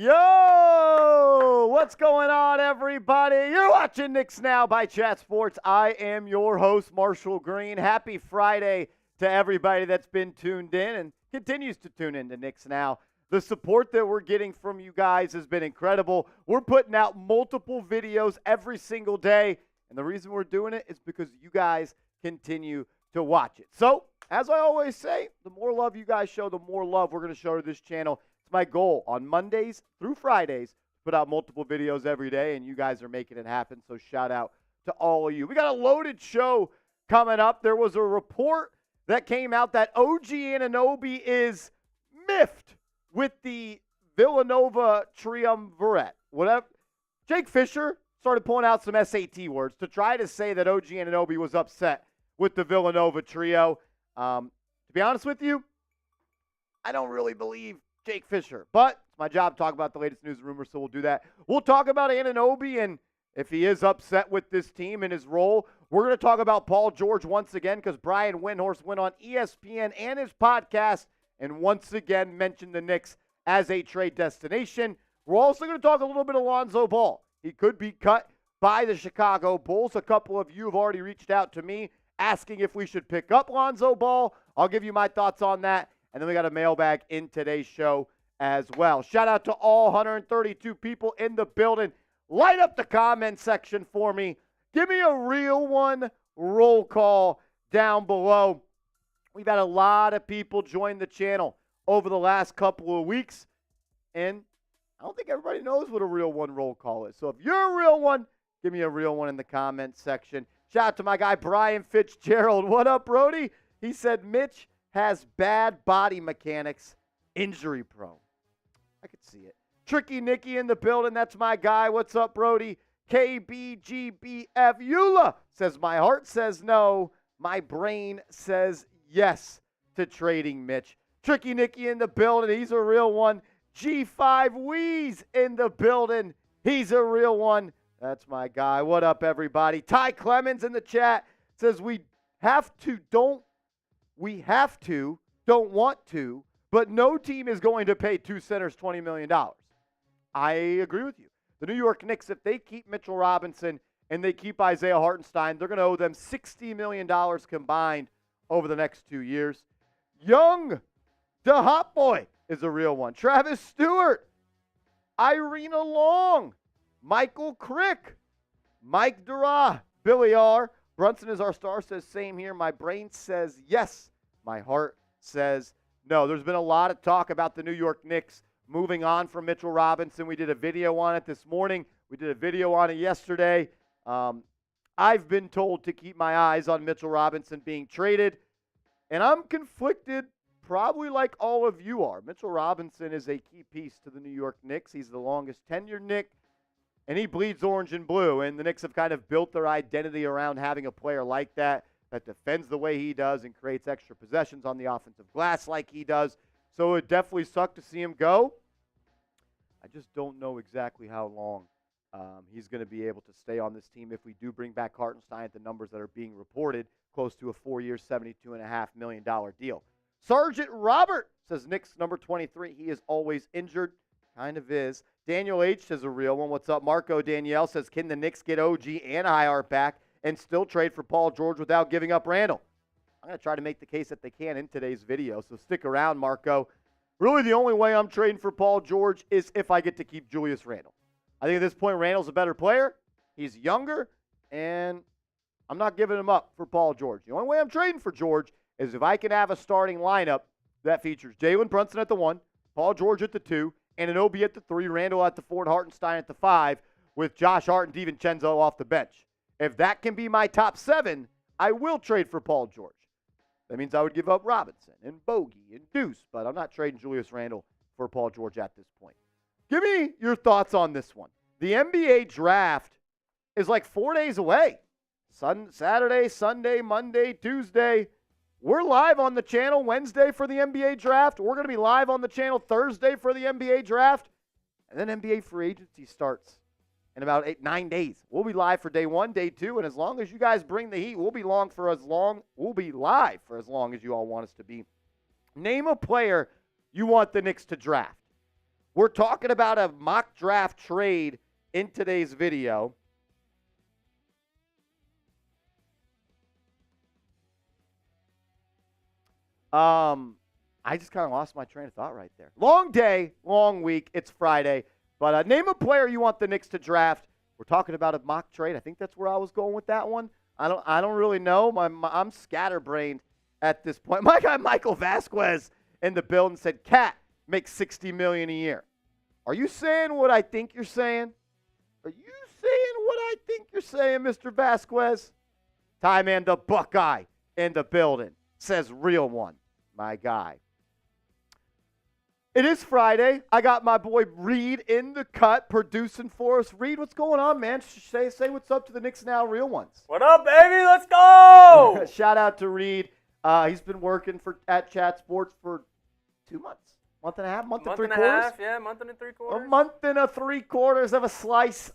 Yo! What's going on, everybody? You're watching Knicks Now by Chat Sports. I am your host, Marshall Green. Happy Friday to everybody that's been tuned in and continues to tune in to Knicks Now. The support that we're getting from you guys has been incredible. We're putting out multiple videos every single day, and the reason we're doing it is because you guys continue to watch it. So, as I always say, the more love you guys show, the more love we're going to show to this channel. It's my goal on Mondays through Fridays to put out multiple videos every day, and you guys are making it happen, so shout out to all of you. We got a loaded show coming up. There was a report that came out that OG Anunoby is miffed with the Villanova triumvirate. Whatever. Jake Fischer started pulling out some SAT words to try to say that OG Anunoby was upset with the Villanova trio. To be honest with you, I don't really believe Jake Fischer, but it's my job to talk about the latest news and rumors, so we'll do that. We'll talk about Anunoby and if he is upset with this team and his role. We're going to talk about Paul George once again because Brian Windhorst went on ESPN and his podcast and once again mentioned the Knicks as a trade destination. We're also going to talk a little bit of Lonzo Ball. He could be cut by the Chicago Bulls. A couple of you have already reached out to me asking if we should pick up Lonzo Ball. I'll give you my thoughts on that. And then we got a mailbag in today's show as well. Shout out to all 132 people in the building. Light up the comment section for me. Give me a real one roll call down below. We've had a lot of people join the channel over the last couple of weeks. And I don't think everybody knows what a real one roll call is. So if you're a real one, give me a real one in the comment section. Shout out to my guy, Brian Fitzgerald. What up, Brody? He said Mitch has bad body mechanics, injury prone. I could see it. Tricky Nicky in the building. That's my guy. What's up, Brody? KBGBF Eula says, my heart says no. My brain says yes to trading Mitch. Tricky Nicky in the building. He's a real one. G5 Wheeze in the building. He's a real one. That's my guy. What up, everybody? Ty Clemens in the chat says we have to, don't want to, but no team is going to pay two centers $20 million. I agree with you. The New York Knicks, if they keep Mitchell Robinson and they keep Isaiah Hartenstein, they're going to owe them $60 million combined over the next 2 years. Young, the hot boy, is a real one. Travis Stewart, Irina Long, Michael Crick, Mike Dura, Billy R. Brunson is our star, says same here. My brain says yes. My heart says no. There's been a lot of talk about the New York Knicks moving on from Mitchell Robinson. We did a video on it this morning. We did a video on it yesterday. I've been told to keep my eyes on Mitchell Robinson being traded, and I'm conflicted probably like all of you are. Mitchell Robinson is a key piece to the New York Knicks. He's the longest tenured Knick, and he bleeds orange and blue, and the Knicks have kind of built their identity around having a player like that defends the way he does and creates extra possessions on the offensive glass like he does. So it definitely sucked to see him go. I just don't know exactly how long he's going to be able to stay on this team if we do bring back Hartenstein at the numbers that are being reported, close to a 4-year, $72.5 million deal. Sergeant Robert says Knicks number 23. He is always injured. Kind of is. Daniel H. says a real one. What's up? Marco Danielle says, can the Knicks get OG and IR back and still trade for Paul George without giving up Randall? I'm going to try to make the case that they can in today's video, so stick around, Marco. Really, the only way I'm trading for Paul George is if I get to keep Julius Randle. I think at this point, Randle's a better player. He's younger, and I'm not giving him up for Paul George. The only way I'm trading for George is if I can have a starting lineup that features Jalen Brunson at the 1, Paul George at the 2, Anunoby at the 3, Randle at the 4, and Hartenstein at the 5, with Josh Hart and DiVincenzo off the bench. If that can be my top 7, I will trade for Paul George. That means I would give up Robinson and Bogey and Deuce, but I'm not trading Julius Randle for Paul George at this point. Give me your thoughts on this one. The NBA draft is like 4 days away. Saturday, Sunday, Monday, Tuesday. We're live on the channel Wednesday for the NBA draft. We're going to be live on the channel Thursday for the NBA draft. And then NBA free agency starts in about 9 days. We'll be live for day 1, day 2, and as long as you guys bring the heat, we'll be live for as long as you all want us to be. Name a player you want the Knicks to draft. We're talking about a mock draft trade in today's video. I just kind of lost my train of thought right there. Long day, long week. It's Friday. But name a player you want the Knicks to draft. We're talking about a mock trade. I think that's where I was going with that one. I don't really know. I'm scatterbrained at this point. My guy Michael Vasquez in the building said, Cat makes $60 million a year. Are you saying what I think you're saying? Are you saying what I think you're saying, Mr. Vasquez? Time and the Buckeye in the building. Says real one, my guy. It is Friday. I got my boy Reed in the cut producing for us. Reed, what's going on, man? Say what's up to the Knicks Now real ones. What up, baby? Let's go! Shout out to Reed. He's been working at Chat Sports for 2 months. Month and a half? Month and 3 quarters? Month and a half, yeah. Month and 3/4. A month and 3/4 of a slice.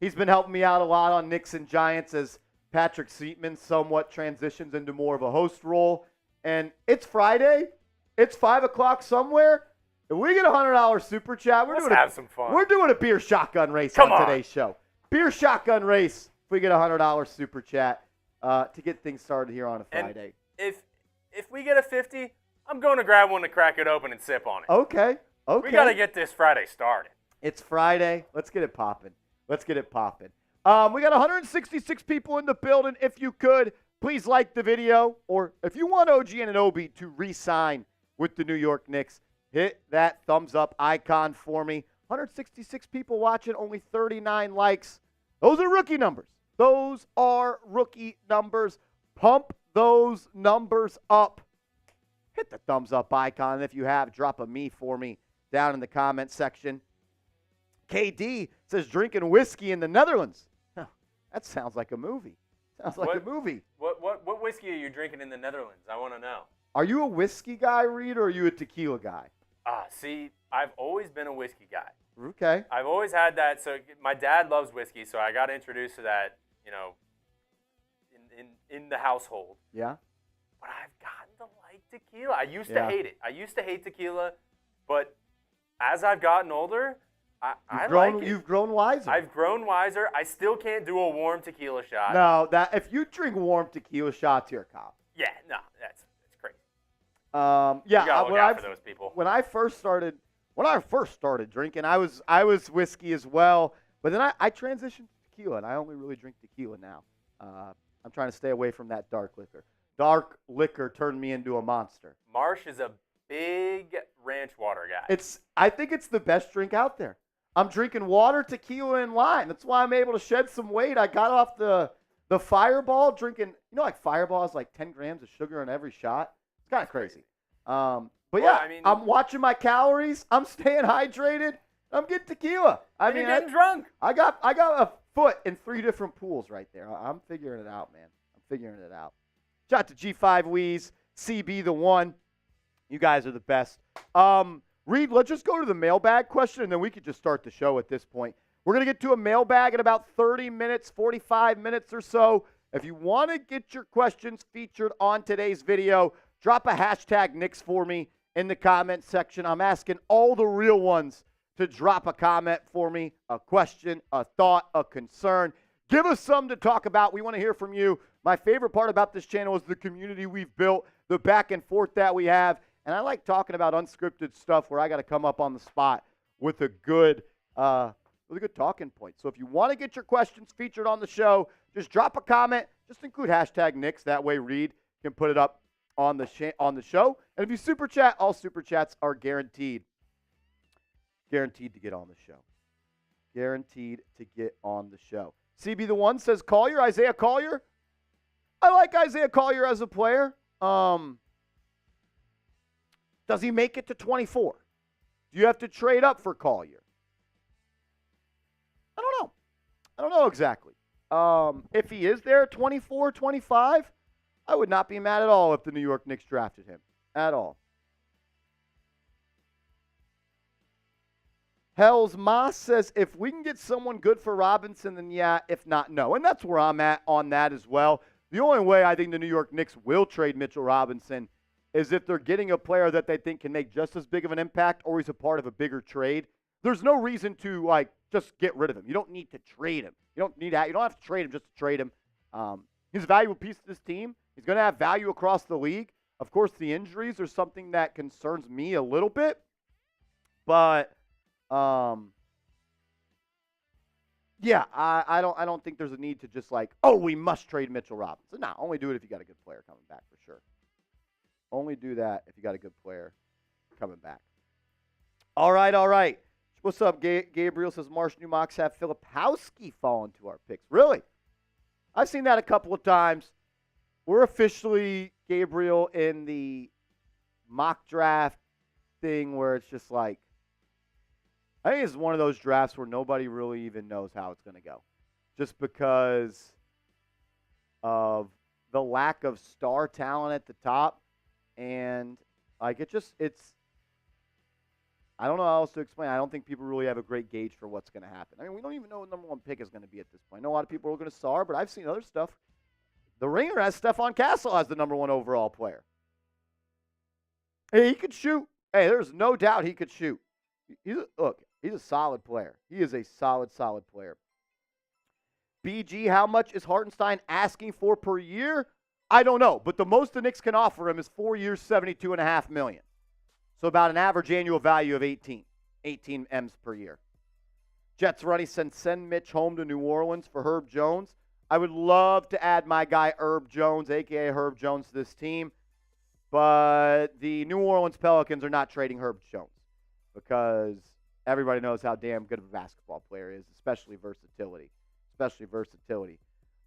He's been helping me out a lot on Knicks and Giants as Patrick Seatman somewhat transitions into more of a host role. And it's Friday. It's 5 o'clock somewhere. If we get a $100 super chat, Let's have some fun. We're doing a beer shotgun race on today's show. Beer shotgun race if we get a $100 super chat to get things started here on a Friday. And if we get a 50, I'm going to grab one to crack it open and sip on it. Okay. We got to get this Friday started. It's Friday. Let's get it popping. We got 166 people in the building. If you could, please like the video. Or if you want OG Anunoby to re-sign with the New York Knicks, hit that thumbs up icon for me. 166 people watching, only 39 likes. Those are rookie numbers. Pump those numbers up. Hit the thumbs up icon. And if you have, drop a me for me down in the comment section. KD says drinking whiskey in the Netherlands. That sounds like a movie. What whiskey are you drinking in the Netherlands? I want to know. Are you a whiskey guy, Reed, or are you a tequila guy? See, I've always been a whiskey guy. Okay. I've always had that. So my dad loves whiskey, so I got introduced to that, in the household. Yeah. But I've gotten to like tequila. I used to hate it. I used to hate tequila, but as I've gotten older, I like it. You've grown wiser. I've grown wiser. I still can't do a warm tequila shot. No, if you drink warm tequila shots, you're a cop. Yeah, no, that's crazy. Yeah, you gotta look out for those people. When I first started drinking, I was whiskey as well, but then I transitioned to tequila, and I only really drink tequila now. I'm trying to stay away from that dark liquor. Dark liquor turned me into a monster. Marsh is a big ranch water guy. I think it's the best drink out there. I'm drinking water, tequila, and lime. That's why I'm able to shed some weight. I got off the Fireball drinking, like Fireball is like 10 grams of sugar in every shot. It's kind of crazy. But yeah, I'm watching my calories. I'm staying hydrated. I'm getting tequila. You're getting drunk. I got a foot in 3 different pools right there. I'm figuring it out, man. Shout out to G5 Weez, CB the one. You guys are the best. Reed, let's just go to the mailbag question, and then we could just start the show at this point. We're going to get to a mailbag in about 30 minutes, 45 minutes or so. If you want to get your questions featured on today's video, drop a hashtag Knicks for me in the comment section. I'm asking all the real ones to drop a comment for me, a question, a thought, a concern. Give us something to talk about. We want to hear from you. My favorite part about this channel is the community we've built, the back and forth that we have. And I like talking about unscripted stuff where I got to come up on the spot with a good talking point. So if you want to get your questions featured on the show, just drop a comment. Just include hashtag Knicks. That way Reed can put it up on the show. And if you super chat, all super chats are guaranteed. Guaranteed to get on the show. Guaranteed to get on the show. CB the one says Collier, Isaiah Collier. I like Isaiah Collier as a player. Does he make it to 24? Do you have to trade up for Collier? I don't know exactly. If he is there at 24, 25, I would not be mad at all if the New York Knicks drafted him. At all. Hells Moss says, if we can get someone good for Robinson, then yeah. If not, no. And that's where I'm at on that as well. The only way I think the New York Knicks will trade Mitchell Robinson is if they're getting a player that they think can make just as big of an impact or he's a part of a bigger trade. There's no reason to, just get rid of him. You don't need to trade him. You don't have to trade him just to trade him. He's a valuable piece of this team. He's going to have value across the league. Of course, the injuries are something that concerns me a little bit. But, yeah, I don't think there's a need to just we must trade Mitchell Robinson. No, only do it if you got a good player coming back for sure. Only do that if you got a good player coming back. All right. What's up, Gabriel? Says Marsh New Mocks have Filipowski fall into our picks. Really? I've seen that a couple of times. We're officially, Gabriel, in the mock draft thing where it's just I think it's one of those drafts where nobody really even knows how it's going to go. Just because of the lack of star talent at the top. And, it's I don't know how else to explain. I don't think people really have a great gauge for what's going to happen. I mean, we don't even know what the number one pick is going to be at this point. I know a lot of people are going to SAR, but I've seen other stuff. The Ringer has Stephon Castle as the number one overall player. Hey, he could shoot. Hey, there's no doubt he could shoot. He's a solid player. He is a solid player. BG, how much is Hartenstein asking for per year? I don't know, but the most the Knicks can offer him is 4 years, $72.5 million. So about an average annual value of 18 M's per year. Jets Runny send Mitch home to New Orleans for Herb Jones. I would love to add my guy Herb Jones, a.k.a. Herb Jones, to this team. But the New Orleans Pelicans are not trading Herb Jones because everybody knows how damn good of a basketball player he is, especially versatility.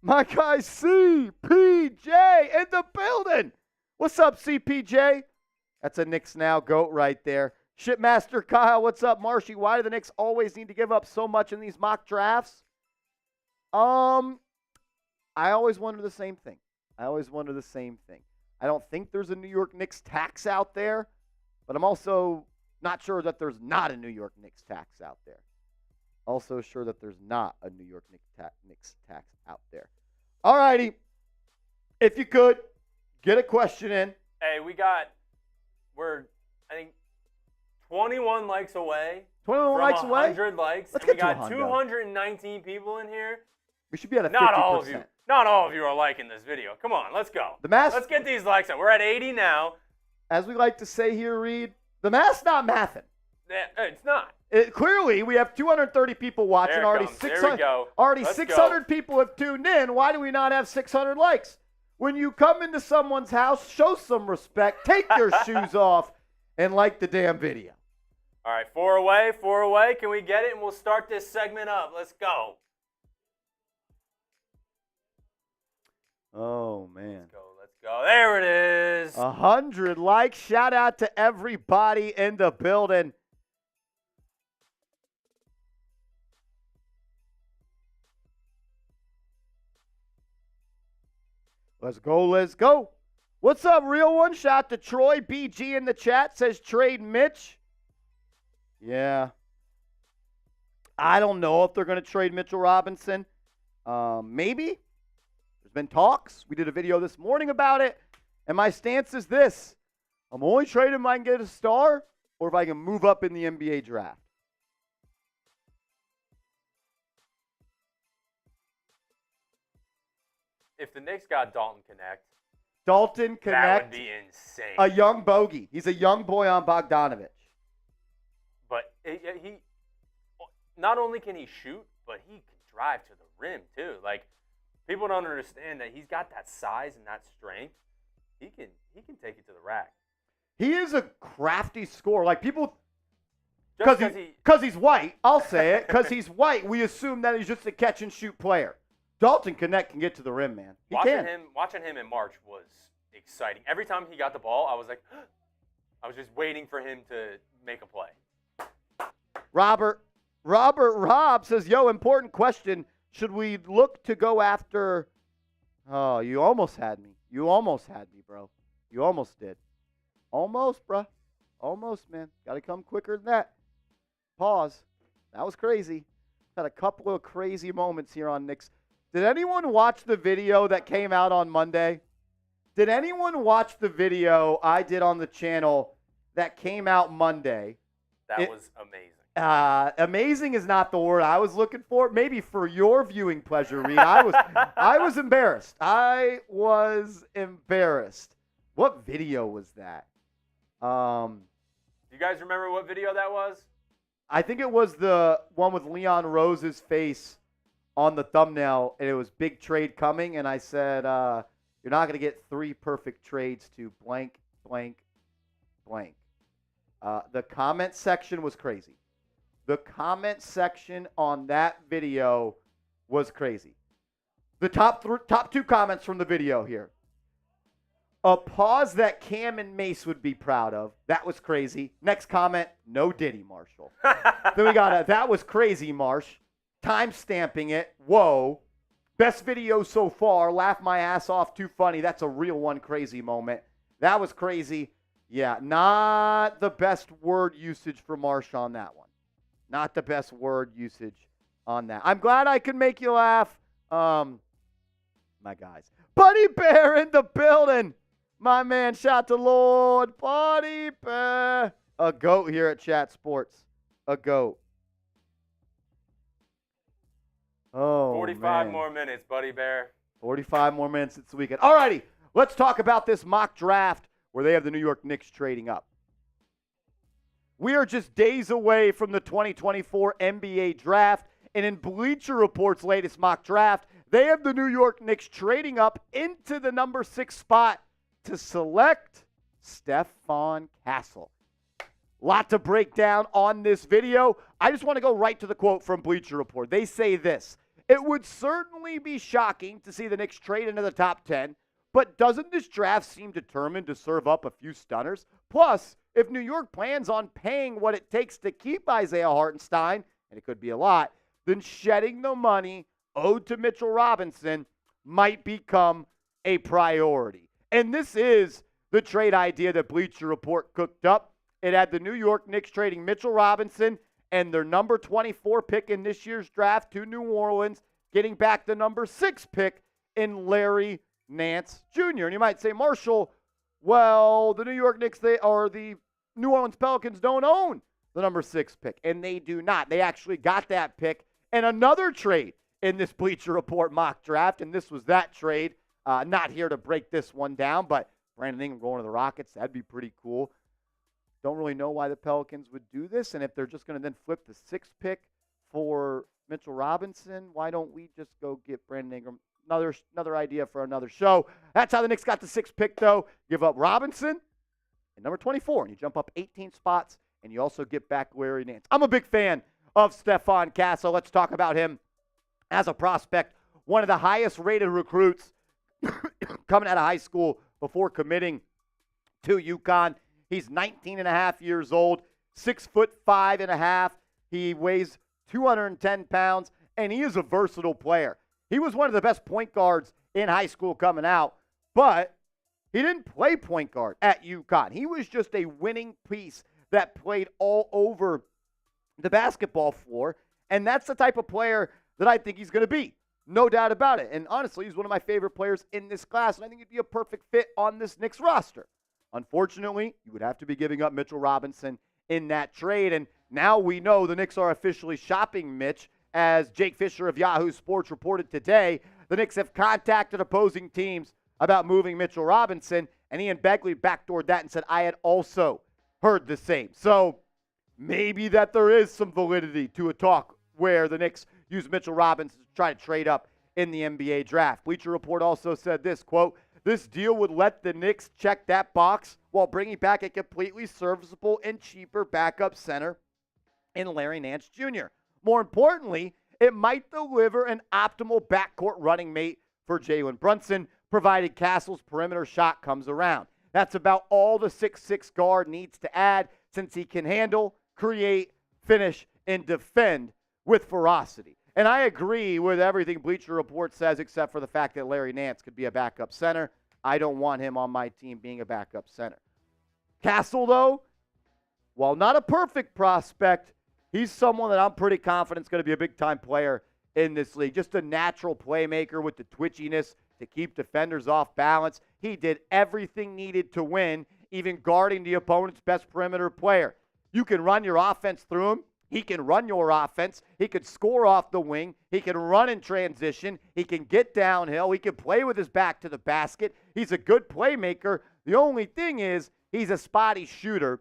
My guy CPJ in the building. What's up, CPJ? That's a Knicks Now GOAT right there. Shipmaster Kyle, what's up, Marshy? Why do the Knicks always need to give up so much in these mock drafts? I always wonder the same thing. I don't think there's a New York Knicks tax out there, but I'm also not sure that there's not a New York Knicks tax out there. Also sure that there's not a New York Knicks tax out there. All righty. If you could, get a question in. Hey, we're, I think, 21 likes away. 21 likes away? 100 likes. Let's and get we to got 100. 219 people in here. We should be at a 50%. Not all of you are liking this video. Come on, let's go. Let's get these likes up. We're at 80 now. As we like to say here, Reed, the math's not mathing. It's not. Clearly, we have 230 people watching. There already comes. 600, There we go. Already Let's 600 people have tuned in. Why do we not have 600 likes? When you come into someone's house, show some respect. Take your shoes off and like the damn video. All right, 4 away. Can we get it? And we'll start this segment up. Let's go. Oh, man. Let's go. There it is. 100 likes. Shout out to everybody in the building. Let's go. What's up, real one? Shout to Troy. BG in the chat says trade Mitch. Yeah. I don't know if they're going to trade Mitchell Robinson. Maybe. There's been talks. We did a video this morning about it. And my stance is this. I'm only trading if I can get a star or if I can move up in the NBA draft. If the Knicks got Dalton Connect, that would be insane. A young bogey. He's a young boy on Bogdanovich. But he not only can he shoot, but he can drive to the rim too. Like, people don't understand that he's got that size and that strength. He can take it to the rack. He is a crafty scorer. Like, people, because he's white, I'll say it. Because he's white, we assume that he's just a catch and shoot player. Dalton Connect can get to the rim, man. Watching him in March was exciting. Every time he got the ball, I was like, I was just waiting for him to make a play. Robert Rob says, yo, important question. Should we look to go after? Oh, you almost had me. You almost had me, bro. You almost did. Almost, bro. Almost, man. Got to come quicker than that. Pause. That was crazy. Had a couple of crazy moments here on Knicks. Did anyone watch the video that came out on Monday Did anyone watch the video I did on the channel that came out Monday? That was amazing. Amazing is not the word I was looking for. Maybe for your viewing pleasure, Reed. I was embarrassed. I was embarrassed. What video was that? Do you guys remember what video that was? I think it was the one with Leon Rose's face on the thumbnail, and it was big trade coming, and I said, you're not going to get 3 perfect trades to blank, blank, blank. The comment section was crazy. The comment section on that video was crazy. The top 2 comments from the video here. A pause that Cam and Mace would be proud of. That was crazy. Next comment, no Diddy, Marshall. Then we got that was crazy, Marsh. Time stamping it. Whoa. Best video so far. Laugh my ass off. Too funny. That's a real one crazy moment. That was crazy. Yeah, not the best word usage for Marsh on that one. Not the best word usage on that. I'm glad I could make you laugh. My guys. Buddy Bear in the building. My man, shout to Lord. Buddy Bear. A goat here at Chat Sports. A goat. Oh, 45 man. more minutes, Buddy Bear. 45 more minutes this weekend. All righty, let's talk about this mock draft where they have the New York Knicks trading up. We are just days away from the 2024 NBA draft, and in Bleacher Report's latest mock draft, they have the New York Knicks trading up into the number 6 spot to select Stephon Castle. Lot to break down on this video. I just want to go right to the quote from Bleacher Report. They say this: it would certainly be shocking to see the Knicks trade into the top 10, but doesn't this draft seem determined to serve up a few stunners? Plus, if New York plans on paying what it takes to keep Isaiah Hartenstein, and it could be a lot, then shedding the money owed to Mitchell Robinson might become a priority. And this is the trade idea that Bleacher Report cooked up. It had the New York Knicks trading Mitchell Robinson and their number 24 pick in this year's draft to New Orleans, getting back the number 6 pick in Larry Nance Jr. And you might say, Marshall, well, the New York Knicks, the New Orleans Pelicans don't own the number 6 pick, and they do not. They actually got that pick in another trade in this Bleacher Report mock draft, and this was that trade. Not here to break this one down, but Brandon Ingram going to the Rockets, that'd be pretty cool. Don't really know why the Pelicans would do this, and if they're just going to then flip the 6th pick for Mitchell Robinson, why don't we just go get Brandon Ingram? Another idea for another show. That's how the Knicks got the 6th pick, though. Give up Robinson and number 24, and you jump up 18 spots, and you also get back Larry Nance. I'm a big fan of Stephon Castle. Let's talk about him as a prospect. One of the highest-rated recruits coming out of high school before committing to UConn. He's 19 and a half years old, 6'5" and a half. He weighs 210 pounds, and he is a versatile player. He was one of the best point guards in high school coming out, but he didn't play point guard at UConn. He was just a winning piece that played all over the basketball floor, and that's the type of player that I think he's going to be. No doubt about it. And honestly, he's one of my favorite players in this class, and I think he'd be a perfect fit on this Knicks roster. Unfortunately, you would have to be giving up Mitchell Robinson in that trade, and now we know the Knicks are officially shopping Mitch. As Jake Fischer of Yahoo Sports reported today, the Knicks have contacted opposing teams about moving Mitchell Robinson, and Ian Begley backdoored that and said, I had also heard the same. So maybe that there is some validity to a talk where the Knicks use Mitchell Robinson to try to trade up in the NBA draft. Bleacher Report also said this, quote, this deal would let the Knicks check that box while bringing back a completely serviceable and cheaper backup center in Larry Nance Jr. More importantly, it might deliver an optimal backcourt running mate for Jalen Brunson, provided Castle's perimeter shot comes around. That's about all the 6'6" guard needs to add, since he can handle, create, finish, and defend with ferocity. And I agree with everything Bleacher Report says, except for the fact that Larry Nance could be a backup center. I don't want him on my team being a backup center. Castle, though, while not a perfect prospect, he's someone that I'm pretty confident is going to be a big-time player in this league. Just a natural playmaker with the twitchiness, to keep defenders off balance. He did everything needed to win, even guarding the opponent's best perimeter player. You can run your offense through him. He can run your offense. He could score off the wing. He can run in transition. He can get downhill. He can play with his back to the basket. He's a good playmaker. The only thing is he's a spotty shooter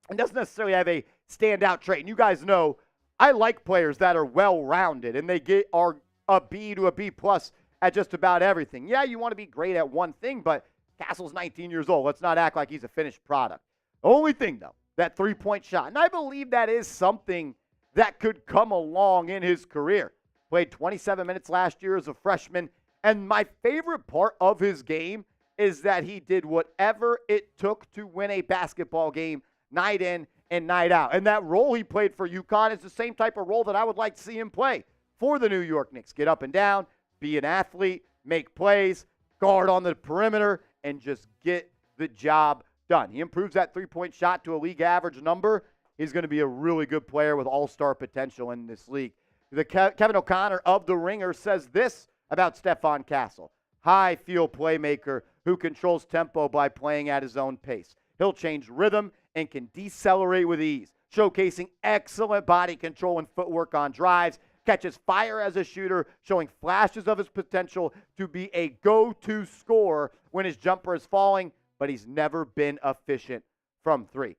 and doesn't necessarily have a standout trait. And you guys know I like players that are well-rounded and are a B to a B plus at just about everything. Yeah, you want to be great at one thing, but Castle's 19 years old. Let's not act like he's a finished product. The only thing, though, that three-point shot. And I believe that is something that could come along in his career. Played 27 minutes last year as a freshman. And my favorite part of his game is that he did whatever it took to win a basketball game night in and night out. And that role he played for UConn is the same type of role that I would like to see him play for the New York Knicks. Get up and down, be an athlete, make plays, guard on the perimeter, and just get the job done. He improves that three-point shot to a league average number. He's going to be a really good player with all-star potential in this league. Kevin O'Connor of The Ringer says this about Stephon Castle. High field playmaker who controls tempo by playing at his own pace. He'll change rhythm and can decelerate with ease, showcasing excellent body control and footwork on drives. Catches fire as a shooter, showing flashes of his potential to be a go-to scorer when his jumper is falling, but he's never been efficient from three.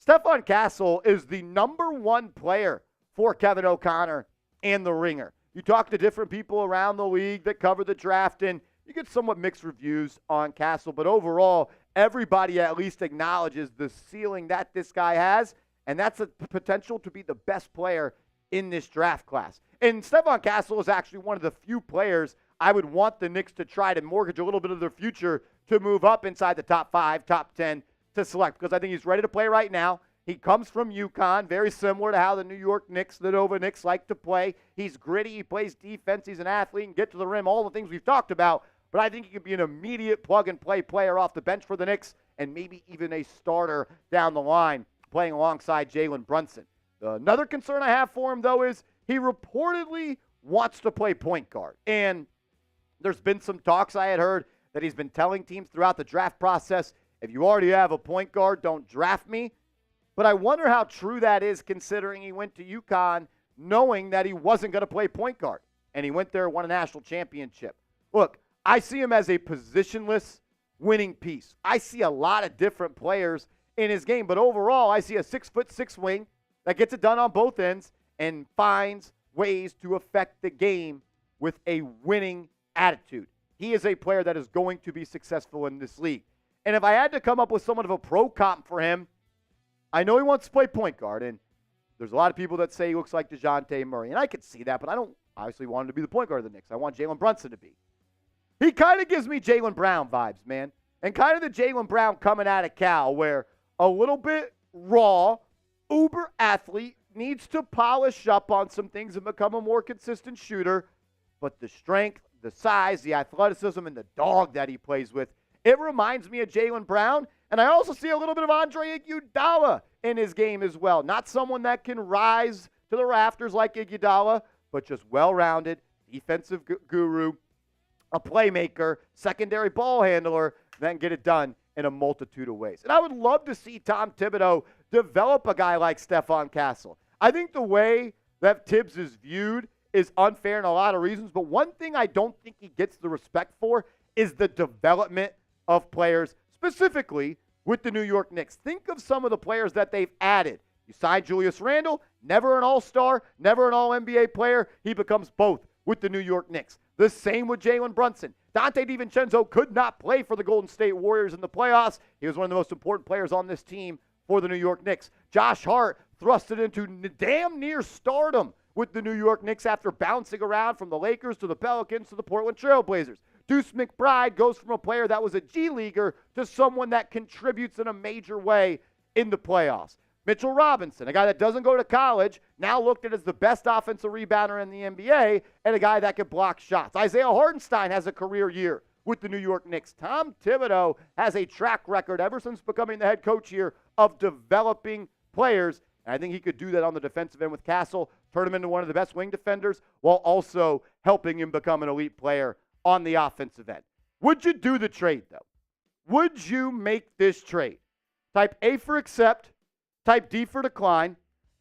Stephon Castle is the number one player for Kevin O'Connor and The Ringer. You talk to different people around the league that cover the draft, and you get somewhat mixed reviews on Castle, but overall, everybody at least acknowledges the ceiling that this guy has, and that's a potential to be the best player in this draft class. And Stephon Castle is actually one of the few players I would want the Knicks to try to mortgage a little bit of their future to move up inside the top 5, top 10 to select, because I think he's ready to play right now. He comes from UConn, very similar to how the New York Knicks, the Nova Knicks like to play. He's gritty, he plays defense, he's an athlete, and get to the rim, all the things we've talked about. But I think he could be an immediate plug-and-play player off the bench for the Knicks and maybe even a starter down the line playing alongside Jalen Brunson. Another concern I have for him, though, is he reportedly wants to play point guard. And there's been some talks I had heard that he's been telling teams throughout the draft process, if you already have a point guard, don't draft me. But I wonder how true that is considering he went to UConn knowing that he wasn't going to play point guard. And he went there, won a national championship. Look, I see him as a positionless winning piece. I see a lot of different players in his game, but overall I see a 6'6" wing that gets it done on both ends and finds ways to affect the game with a winning attitude. He is a player that is going to be successful in this league. And if I had to come up with somewhat of a pro comp for him, I know he wants to play point guard, and there's a lot of people that say he looks like DeJounte Murray, and I could see that, but I don't obviously want him to be the point guard of the Knicks. I want Jalen Brunson to be. He kind of gives me Jaylen Brown vibes, man, and kind of the Jaylen Brown coming out of Cal, where a little bit raw, uber athlete, needs to polish up on some things and become a more consistent shooter, but the strength, the size, the athleticism, and the dog that he plays with, it reminds me of Jaylen Brown. And I also see a little bit of Andre Iguodala in his game as well. Not someone that can rise to the rafters like Iguodala, but just well-rounded, defensive guru, a playmaker, secondary ball handler, then get it done in a multitude of ways. And I would love to see Tom Thibodeau develop a guy like Stephon Castle. I think the way that Tibbs is viewed is unfair in a lot of reasons, but one thing I don't think he gets the respect for is the development of players, specifically with the New York Knicks. Think of some of the players that they've added. You sign Julius Randle, never an all-star, never an all-NBA player. He becomes both with the New York Knicks. The same with Jalen Brunson. Dante DiVincenzo could not play for the Golden State Warriors in the playoffs. He was one of the most important players on this team for the New York Knicks. Josh Hart thrusted into damn near stardom with the New York Knicks after bouncing around from the Lakers to the Pelicans to the Portland Trail Blazers. Deuce McBride goes from a player that was a G-leaguer to someone that contributes in a major way in the playoffs. Mitchell Robinson, a guy that doesn't go to college, now looked at as the best offensive rebounder in the NBA and a guy that can block shots. Isaiah Hartenstein has a career year with the New York Knicks. Tom Thibodeau has a track record ever since becoming the head coach here of developing players. And I think he could do that on the defensive end with Castle, turn him into one of the best wing defenders while also helping him become an elite player on the offensive end. Would you do the trade, though? Would you make this trade? Type A for accept, type D for decline.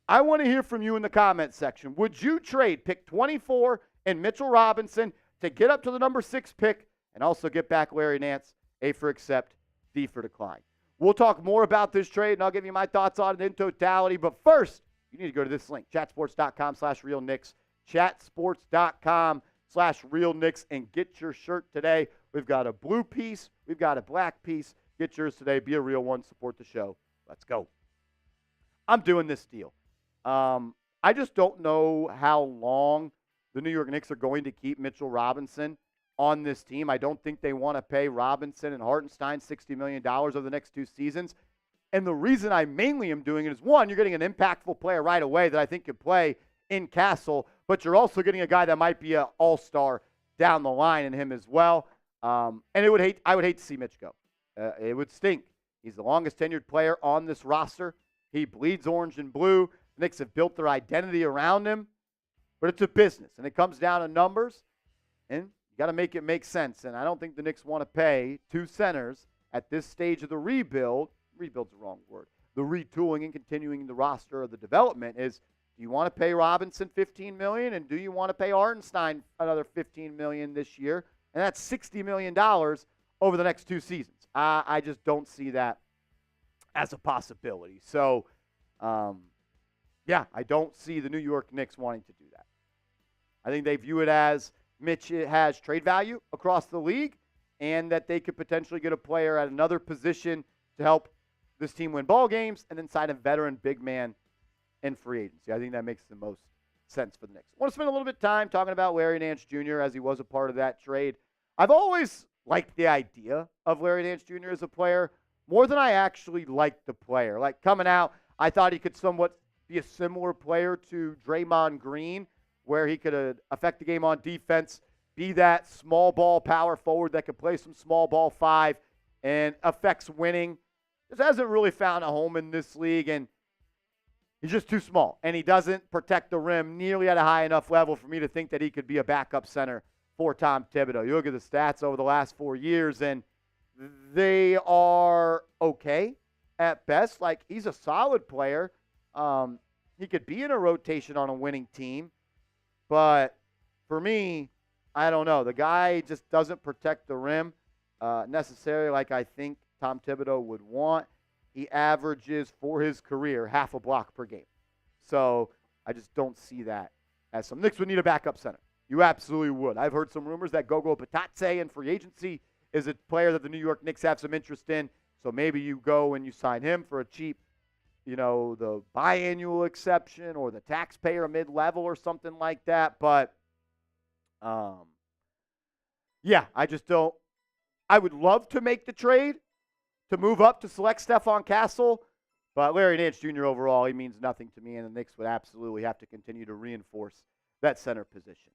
I want to hear from you in the comments section. Would you trade pick 24 and Mitchell Robinson to get up to the number 6 pick and also get back Larry Nance? A for accept, D for decline. We'll talk more about this trade, and I'll give you my thoughts on it in totality. But first, you need to go to this link, chatsports.com/realknicks, chatsports.com/realknicks, and get your shirt today. We've got a blue piece. We've got a black piece. Get yours today. Be a real one. Support the show. Let's go. I'm doing this deal. I just don't know how long the New York Knicks are going to keep Mitchell Robinson on this team. I don't think they want to pay Robinson and Hartenstein $60 million over the next 2 seasons. And the reason I mainly am doing it is, one, you're getting an impactful player right away that I think could play in Castle, but you're also getting a guy that might be an all-star down the line in him as well. And I would hate to see Mitch go. It would stink. He's the longest tenured player on this roster. He bleeds orange and blue. The Knicks have built their identity around him, but it's a business, and it comes down to numbers, and you got to make it make sense. And I don't think the Knicks want to pay 2 centers at this stage of the rebuild. Rebuild's the wrong word. The retooling and continuing the roster of the development is, do you want to pay Robinson $15 million, and do you want to pay Hartenstein another $15 million this year? And that's $60 million over the next 2 seasons. I just don't see that as a possibility. So, I don't see the New York Knicks wanting to do that. I think they view it as Mitch has trade value across the league, and that they could potentially get a player at another position to help this team win ball games and then sign a veteran big man in free agency. I think that makes the most sense for the Knicks. I want to spend a little bit of time talking about Larry Nance Jr. as he was a part of that trade. I've always liked the idea of Larry Nance Jr. as a player more than I actually liked the player. Like, coming out, I thought he could somewhat be a similar player to Draymond Green, where he could affect the game on defense, be that small ball power forward that could play some small ball 5 and affects winning. Just hasn't really found a home in this league, and he's just too small, and he doesn't protect the rim nearly at a high enough level for me to think that he could be a backup center for Tom Thibodeau. You look at the stats over the last 4 years, and they are okay at best. Like, he's a solid player. He could be in a rotation on a winning team, but for me, I don't know. The guy just doesn't protect the rim necessarily like I think Tom Thibodeau would want. He averages, for his career, half a block per game. So I just don't see that as some. Knicks would need a backup center. You absolutely would. I've heard some rumors that Gogo Patatse in free agency is a player that the New York Knicks have some interest in. So maybe you go and you sign him for a cheap, the biannual exception or the taxpayer mid-level or something like that. But, I just don't. I would love to make the trade to move up to select Stephon Castle, but Larry Nance Jr. overall, he means nothing to me, and the Knicks would absolutely have to continue to reinforce that center position.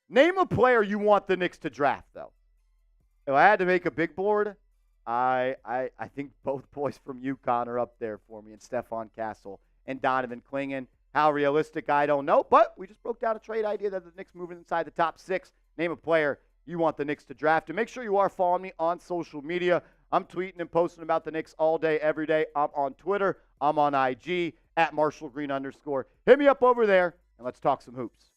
Name a player you want the Knicks to draft, though. If I had to make a big board, I think both boys from UConn are up there for me, and Stephon Castle and Donovan Clingan. How realistic, I don't know, but we just broke down a trade idea that the Knicks moving inside the top 6. Name a player you want the Knicks to draft. And make sure you are following me on social media. I'm tweeting and posting about the Knicks all day, every day. I'm on Twitter. I'm on IG, at @MarshallGreen_. Hit me up over there, and let's talk some hoops.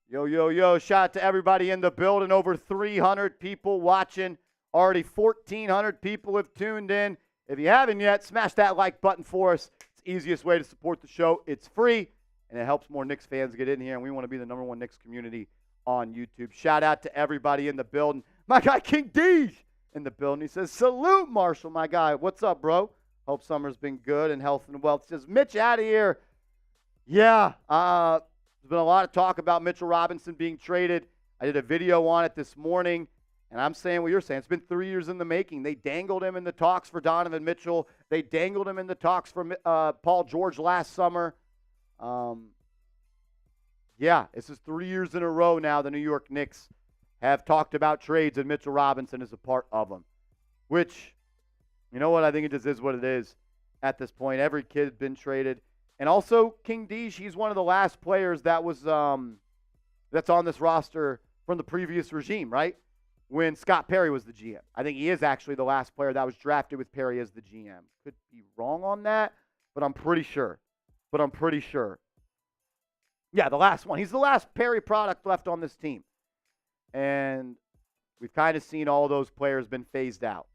Yo, yo, yo. Shout out to everybody in the building. Over 300 people watching. Already 1,400 people have tuned in. If you haven't yet, smash that like button for us. It's the easiest way to support the show. It's free, and it helps more Knicks fans get in here, and we want to be the #1 Knicks community on YouTube. Shout out to everybody in the building. My guy King Deej in the building. He says, salute, Marshall, my guy. What's up, bro? Hope summer's been good and health and wealth. He says, Mitch out of here. Yeah, there's been a lot of talk about Mitchell Robinson being traded. I did a video on it this morning, and I'm saying what you're saying. It's been 3 years in the making. They dangled him in the talks for Donovan Mitchell. They dangled him in the talks for Paul George last summer. This is 3 years in a row now the New York Knicks have talked about trades, and Mitchell Robinson is a part of them. Which, you know what, I think it just is what it is at this point. Every kid has been traded. And also, King Deej, he's one of the last players that was that's on this roster from the previous regime, right? When Scott Perry was the GM. I think he is actually the last player that was drafted with Perry as the GM. Could be wrong on that, but I'm pretty sure. Yeah, the last one. He's the last Perry product left on this team. And we've kind of seen all those players been phased out.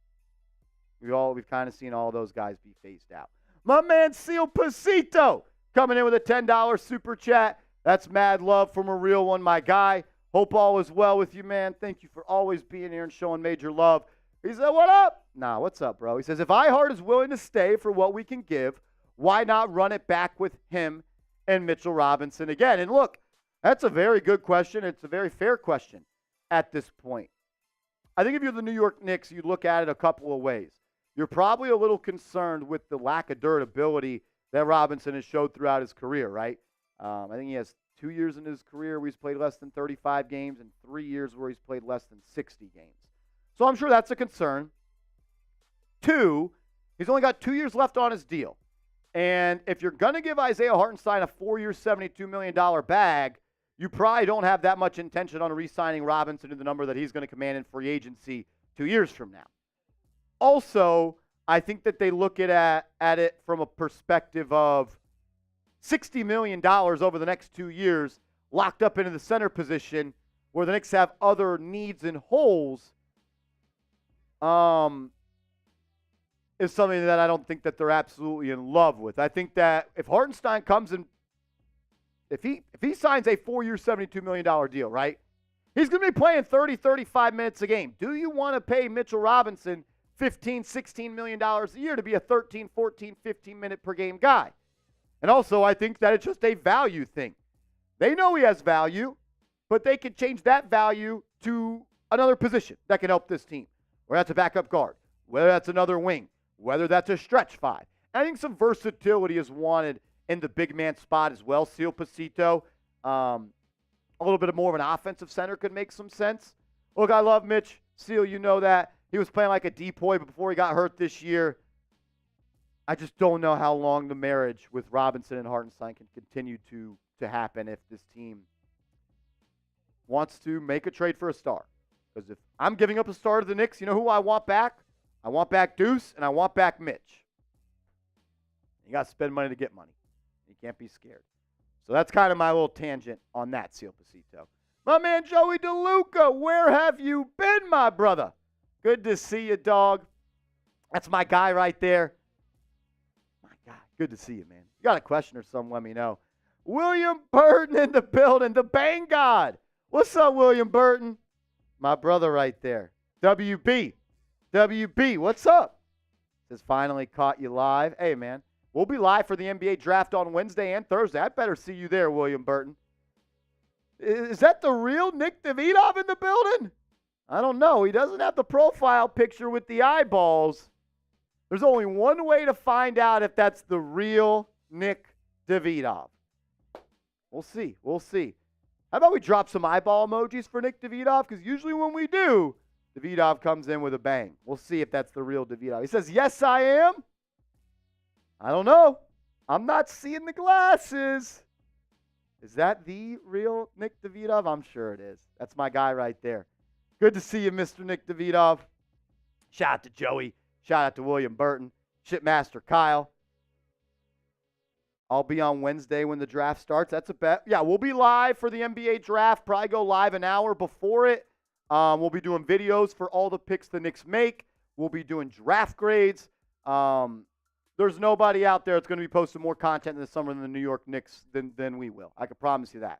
We've kind of seen all those guys be phased out. My man Seal Pasito coming in with a $10 super chat. That's mad love from a real one, my guy. Hope all is well with you, man. Thank you for always being here and showing major love. He said, what up? Nah, what's up, bro? He says, if iHeart is willing to stay for what we can give, why not run it back with him and Mitchell Robinson again? And look, that's a very good question. It's a very fair question at this point. I think if you're the New York Knicks, you look at it a couple of ways. You're probably a little concerned with the lack of durability that Robinson has showed throughout his career, right? I think he has 2 years in his career where he's played less than 35 games and 3 years where he's played less than 60 games. So I'm sure that's a concern. 2, he's only got 2 years left on his deal. And if you're going to give Isaiah Hartenstein a 4-year, $72 million bag, you probably don't have that much intention on re-signing Robinson to the number that he's going to command in free agency 2 years from now. Also, I think that they look at it from a perspective of $60 million over the next 2 years locked up into the center position where the Knicks have other needs and holes is something that I don't think that they're absolutely in love with. I think that if Hartenstein comes in, if he signs a 4-year, $72 million deal, right, he's going to be playing 30, 35 minutes a game. Do you want to pay Mitchell Robinson $15, $16 million a year to be a 13, 14, 15-minute per game guy? And also, I think that it's just a value thing. They know he has value, but they can change that value to another position that can help this team. Whether that's a backup guard, whether that's another wing, whether that's a stretch 5. I think some versatility is wanted in the big man spot as well. Seal Pasito, a little bit more of an offensive center could make some sense. Look, I love Mitch. Seal, you know that. He was playing like a depoy before he got hurt this year. I just don't know how long the marriage with Robinson and Hartenstein can continue to happen if this team wants to make a trade for a star. Because if I'm giving up a star to the Knicks, you know who I want back? I want back Deuce, and I want back Mitch. You got to spend money to get money. You can't be scared. So that's kind of my little tangent on that, Seal Pasito. My man Joey DeLuca, where have you been, my brother? Good to see you, dog. That's my guy right there. My God, good to see you, man. You got a question or something, let me know. William Burton in the building, the Bang God. What's up, William Burton? My brother right there. WB, what's up? Says finally caught you live. Hey, man, we'll be live for the NBA draft on Wednesday and Thursday. I better see you there, William Burton. Is that the real Nick Davidov in the building? I don't know. He doesn't have the profile picture with the eyeballs. There's only one way to find out if that's the real Nick Davidov. We'll see. How about we drop some eyeball emojis for Nick Davidov? Because usually when we do, Davidov comes in with a bang. We'll see if that's the real Davidov. He says, yes, I am. I don't know. I'm not seeing the glasses. Is that the real Nick Davidov? I'm sure it is. That's my guy right there. Good to see you, Mr. Nick Davidov. Shout out to Joey. Shout out to William Burton. Shipmaster Kyle. I'll be on Wednesday when the draft starts. That's a bet. Yeah, we'll be live for the NBA draft. Probably go live an hour before it. We'll be doing videos for all the picks the Knicks make. We'll be doing draft grades. There's nobody out there that's going to be posting more content in the summer than the New York Knicks than we will. I can promise you that.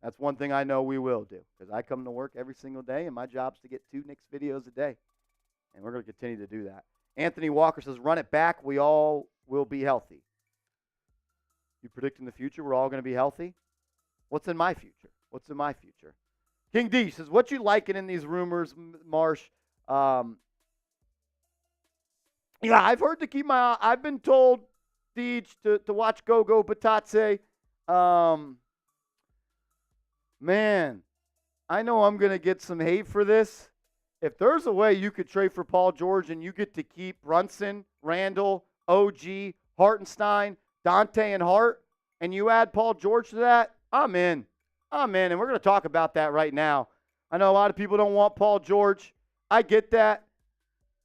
That's one thing I know we will do, because I come to work every single day, and my job's to get 2 Knicks videos a day. And we're going to continue to do that. Anthony Walker says, run it back. We all will be healthy. You predict in the future we're all going to be healthy? What's in my future? King D says, what you liking in these rumors, Marsh? Yeah, I've heard to keep my – I've been told, Deej, to watch Gogo Batatse. Man, I know I'm going to get some hate for this. If there's a way you could trade for Paul George and you get to keep Brunson, Randall, OG, Hartenstein, Dante, and Hart, and you add Paul George to that, I'm in. Oh, man, and we're going to talk about that right now. I know a lot of people don't want Paul George. I get that.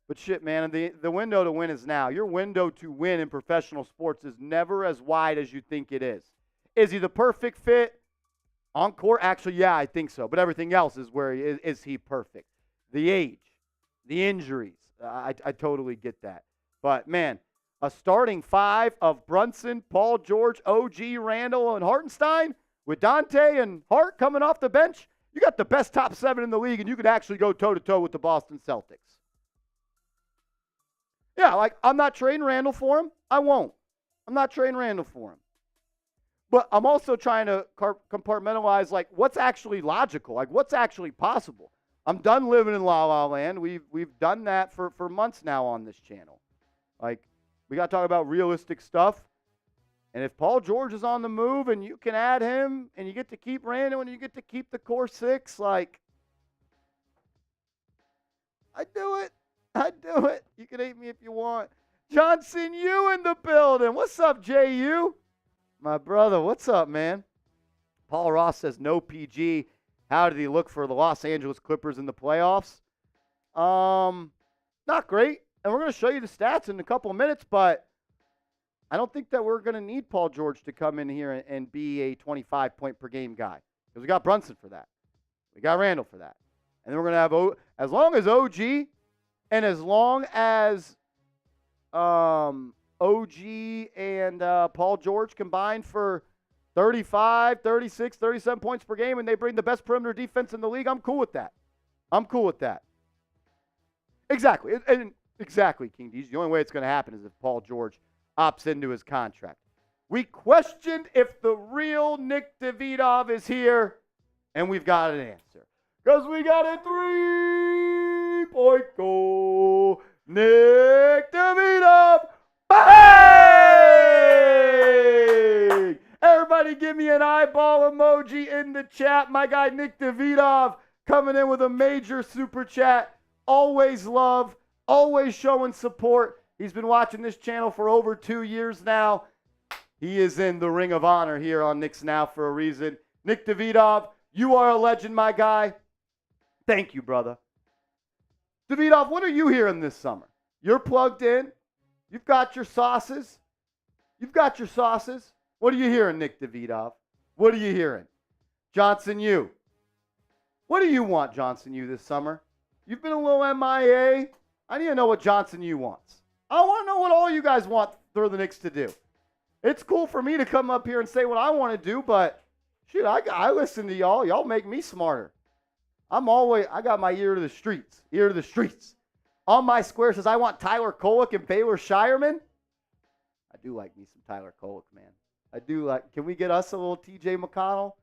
But shit, man, the window to win is now. Your window to win in professional sports is never as wide as you think it is. Is he the perfect fit on court? Actually, yeah, I think so. But everything else is where is he perfect? The age, the injuries. I totally get that. But, man, a starting five of Brunson, Paul George, OG, Randall, and Hartenstein with Dante and Hart coming off the bench, you got the best top 7 in the league, and you could actually go toe-to-toe with the Boston Celtics. Yeah, like, I'm not trading Randall for him. I won't. I'm not trading Randall for him. But I'm also trying to compartmentalize, like, what's actually logical? Like, what's actually possible? I'm done living in La La Land. We've done that for months now on this channel. Like, we got to talk about realistic stuff. And if Paul George is on the move and you can add him and you get to keep Randall and you get to keep the core 6, like, I'd do it. I'd do it. You can hate me if you want. Johnson, you in the building. What's up, JU? My brother, what's up, man? Paul Ross says no PG. How did he look for the Los Angeles Clippers in the playoffs? Not great. And we're going to show you the stats in a couple of minutes, but I don't think that we're going to need Paul George to come in here and be a 25-point-per-game guy. Because we got Brunson for that. We got Randall for that. And then we're going to have, as long as OG and as long as OG and Paul George combined for 35, 36, 37 points per game, and they bring the best perimeter defense in the league, I'm cool with that. I'm cool with that. Exactly. And exactly, King D's. The only way it's going to happen is if Paul George opts into his contract. We questioned if the real Nick Davidov is here, and we've got an answer. Because we got a 3-point goal. Nick Davidov. Bang! Everybody give me an eyeball emoji in the chat. My guy Nick Davidov coming in with a major super chat. Always love, always showing support. He's been watching this channel for over 2 years now. He is in the Ring of Honor here on Knicks Now for a reason. Nick Davidov, you are a legend, my guy. Thank you, brother. Davidov, what are you hearing this summer? You're plugged in. You've got your sauces. What are you hearing, Nick Davidov? What are you hearing? Johnson, you. What do you want, Johnson, you, this summer? You've been a little MIA. I need to know what Johnson, you wants. I want to know what all you guys want for the Knicks to do. It's cool for me to come up here and say what I want to do, but shoot, I listen to y'all. Y'all make me smarter. I got my ear to the streets. On my square says I want Tyler Kolek and Baylor Shireman. I do like me some Tyler Kolek, man. I do like. Can we get us a little TJ McConnell?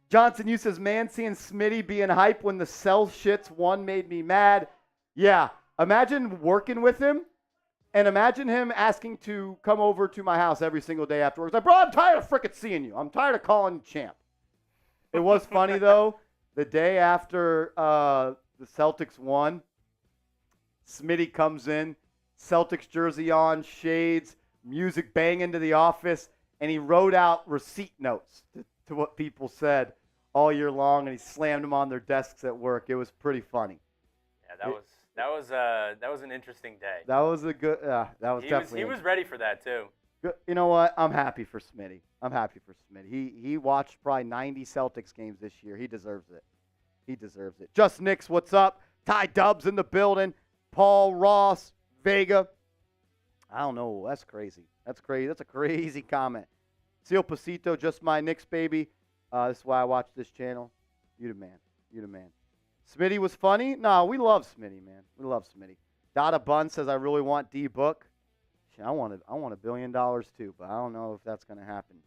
Johnson, you says, man, seeing Smitty being hype when the Cell shits won made me mad. Yeah, imagine working with him, and imagine him asking to come over to my house every single day afterwards. Like, bro, I'm tired of frickin' seeing you. I'm tired of calling you champ. It was funny, though. The day after the Celtics won, Smitty comes in, Celtics jersey on, shades, music banging to the office, and he wrote out receipt notes to what people said all year long, and he slammed them on their desks at work. It was pretty funny. Yeah, that was an interesting day. That was a good. He was ready for that too. Good. You know what? I'm happy for Smitty. He watched probably 90 Celtics games this year. He deserves it. Just Knicks, what's up? Ty Dubs in the building. Paul Ross, Vega. I don't know. That's crazy. That's a crazy comment. Seal Pasito, just my Knicks baby. This is why I watch this channel. You the man. Smitty was funny? No, we love Smitty, man. We love Smitty. Dada Bun says, I really want D-Book. I want $1 billion too, but I don't know if that's going to happen.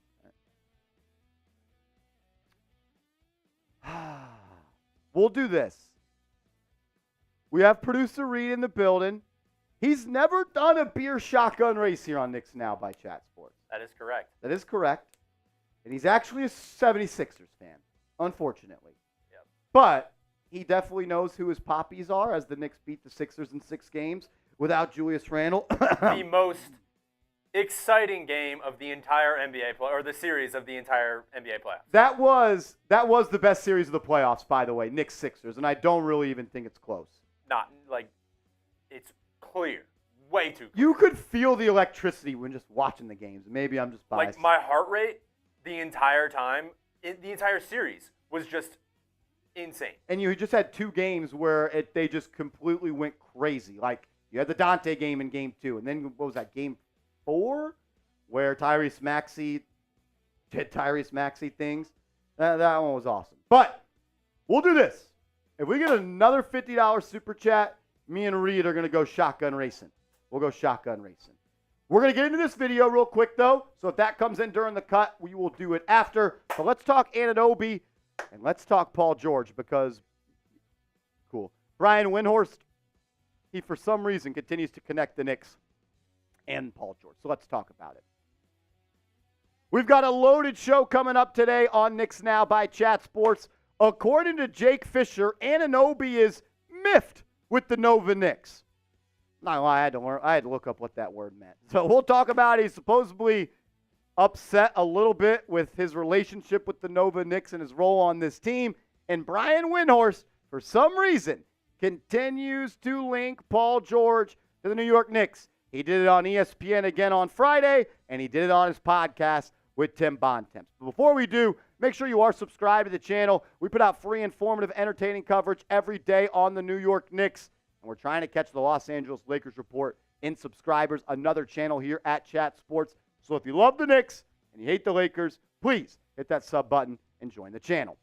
We'll do this. We have producer Reed in the building. He's never done a beer shotgun race here on Knicks Now by Chat Sports. That is correct. And he's actually a 76ers fan, unfortunately. Yep. But he definitely knows who his poppies are as the Knicks beat the Sixers in 6 games without Julius Randle. The most exciting game of the entire NBA play, or the series of the entire NBA playoffs. That was the best series of the playoffs, by the way, Knicks Sixers, and I don't really even think it's close. Not like it's clear, way too clear. You could feel the electricity when just watching the games. Maybe I'm just biased. Like my heart rate the entire time, the entire series was just insane. And you just had 2 games where they just completely went crazy. Like you had the Dante game in Game 2, and then what was that, Game 4, where Tyrese Maxey did Tyrese Maxey things. That one was awesome. But we'll do this. If we get another $50 super chat, me and Reed are going to go shotgun racing. We'll go shotgun racing. We're going to get into this video real quick, though. So if that comes in during the cut, we will do it after. But let's talk Anunoby and let's talk Paul George because, cool. Brian Windhorst, he for some reason continues to connect the Knicks and Paul George. So let's talk about it. We've got a loaded show coming up today on Knicks Now by Chat Sports. According to Jake Fischer, Anunoby is miffed with the Nova Knicks. Not gonna lie, I had to look up what that word meant. So we'll talk about it. He's supposedly upset a little bit with his relationship with the Nova Knicks and his role on this team. And Brian Windhorst, for some reason, continues to link Paul George to the New York Knicks. He did it on ESPN again on Friday, and he did it on his podcast with Tim Bontemps. But before we do, make sure you are subscribed to the channel. We put out free, informative, entertaining coverage every day on the New York Knicks, and we're trying to catch the Los Angeles Lakers report in subscribers, another channel here at Chat Sports. So if you love the Knicks and you hate the Lakers, please hit that sub button and join the channel.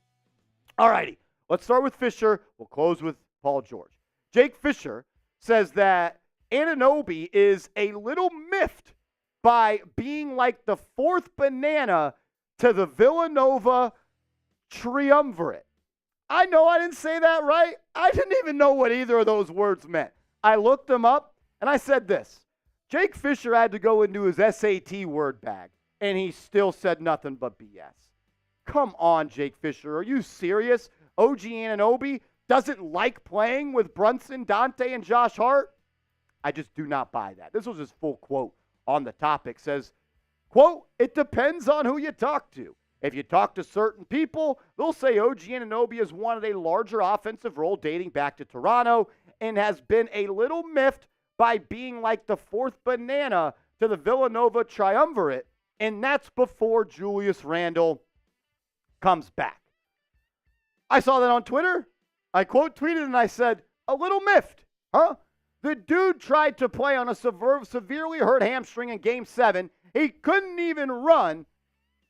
All righty, let's start with Fischer. We'll close with Paul George. Jake Fischer says that Anunoby is a little miffed by being like the 4th banana to the Villanova triumvirate. I know I didn't say that right. I didn't even know what either of those words meant. I looked them up, and I said this. Jake Fischer had to go into his SAT word bag, and he still said nothing but BS. Come on, Jake Fischer. Are you serious? OG Anunoby doesn't like playing with Brunson, Dante, and Josh Hart? I just do not buy that. This was his full quote on the topic. Says, quote, "It depends on who you talk to. If you talk to certain people, they'll say OG Anunoby has wanted a larger offensive role dating back to Toronto and has been a little miffed by being like the 4th banana to the Villanova triumvirate, and that's before Julius Randle comes back." I saw that on Twitter. I quote tweeted and I said, a little miffed, huh? The dude tried to play on a severely hurt hamstring in Game 7. He couldn't even run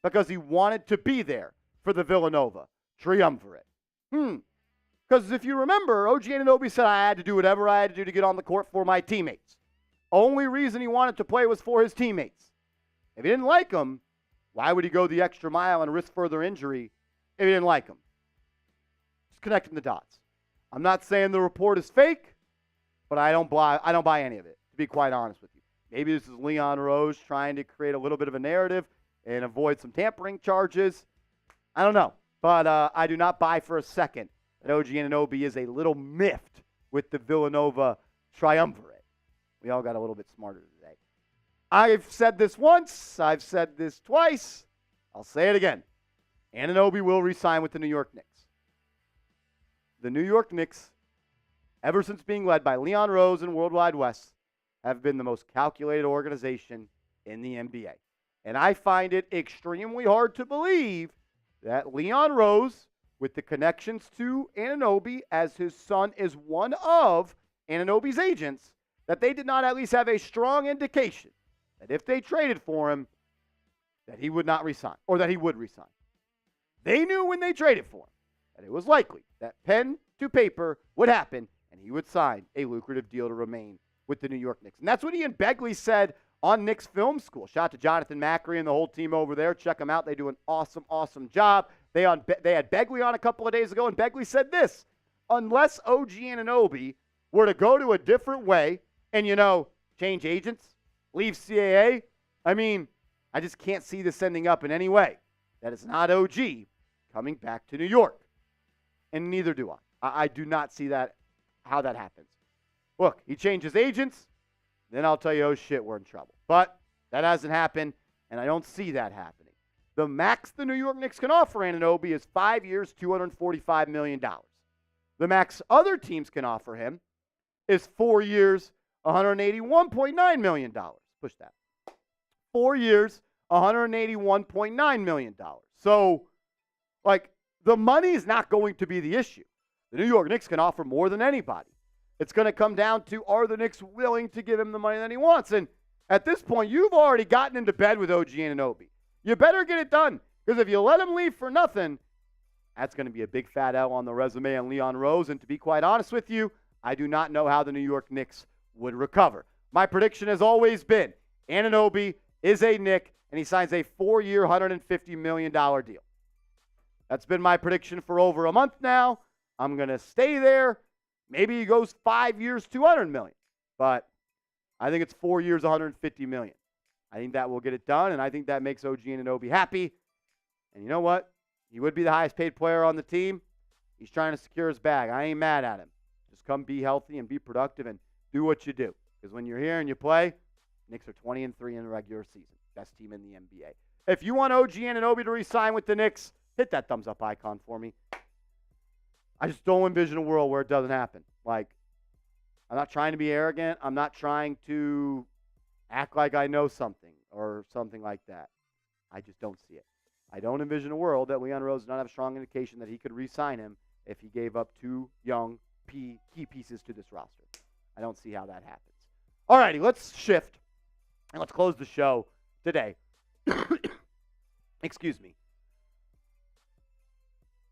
because he wanted to be there for the Villanova triumvirate. Because if you remember, OG Anunoby said I had to do whatever I had to do to get on the court for my teammates. Only reason he wanted to play was for his teammates. If he didn't like them, why would he go the extra mile and risk further injury if he didn't like them? Just connecting the dots. I'm not saying the report is fake, but I don't buy any of it, to be quite honest with you. Maybe this is Leon Rose trying to create a little bit of a narrative and avoid some tampering charges. I don't know. But I do not buy for a second that OG Anunoby is a little miffed with the Villanova triumvirate. We all got a little bit smarter today. I've said this once. I've said this twice. I'll say it again. Anunoby will re-sign with the New York Knicks. The New York Knicks, ever since being led by Leon Rose and Worldwide West, have been the most calculated organization in the NBA. And I find it extremely hard to believe that Leon Rose, with the connections to Anunoby, as his son is one of Anunoby's agents, that they did not at least have a strong indication that if they traded for him, that he would not resign, or that he would resign. They knew when they traded for him that it was likely that pen to paper would happen, and he would sign a lucrative deal to remain with the New York Knicks. And that's what Ian Begley said on Knicks Film School. Shout out to Jonathan Macri and the whole team over there. Check them out. They do an awesome, awesome job. They had Begley on a couple of days ago, and Begley said this: unless OG Anunoby were to go to a different way and, change agents, leave CAA, I just can't see this ending up in any way that it's not OG coming back to New York. And neither do I. I do not see how that happens. Look, he changes agents, then I'll tell you, oh shit, we're in trouble. But That hasn't happened, and I don't see that happening. The max the New York Knicks can offer Anunoby is 5 years, $245 million. The max other teams can offer him is 4 years, $181.9 million. Push that. 4 years, $181.9 million. So, the money is not going to be the issue. The New York Knicks can offer more than anybody. It's going to come down to, are the Knicks willing to give him the money that he wants? And at this point, you've already gotten into bed with OG Anunoby. You better get it done, because if you let him leave for nothing, that's going to be a big fat L on the resume on Leon Rose. And to be quite honest with you, I do not know how the New York Knicks would recover. My prediction has always been Anunoby is a Knick, and he signs a 4-year, $150 million deal. That's been my prediction for over a month now. I'm going to stay there. Maybe he goes 5 years, $200 million. But I think it's 4 years, $150 million. I think that will get it done, and I think that makes OG Anunoby happy. And you know what? He would be the highest paid player on the team. He's trying to secure his bag. I ain't mad at him. Just come be healthy and be productive and do what you do. Because when you're here and you play, Knicks are 20-3 in the regular season. Best team in the NBA. If you want OG Anunoby to re-sign with the Knicks, hit that thumbs up icon for me. I just don't envision a world where it doesn't happen. I'm not trying to be arrogant. I'm not trying to act like I know something or something like that. I just don't see it. I don't envision a world that Leon Rose does not have a strong indication that he could re-sign him if he gave up 2 young key pieces to this roster. I don't see how that happens. All righty, let's shift and let's close the show today. Excuse me.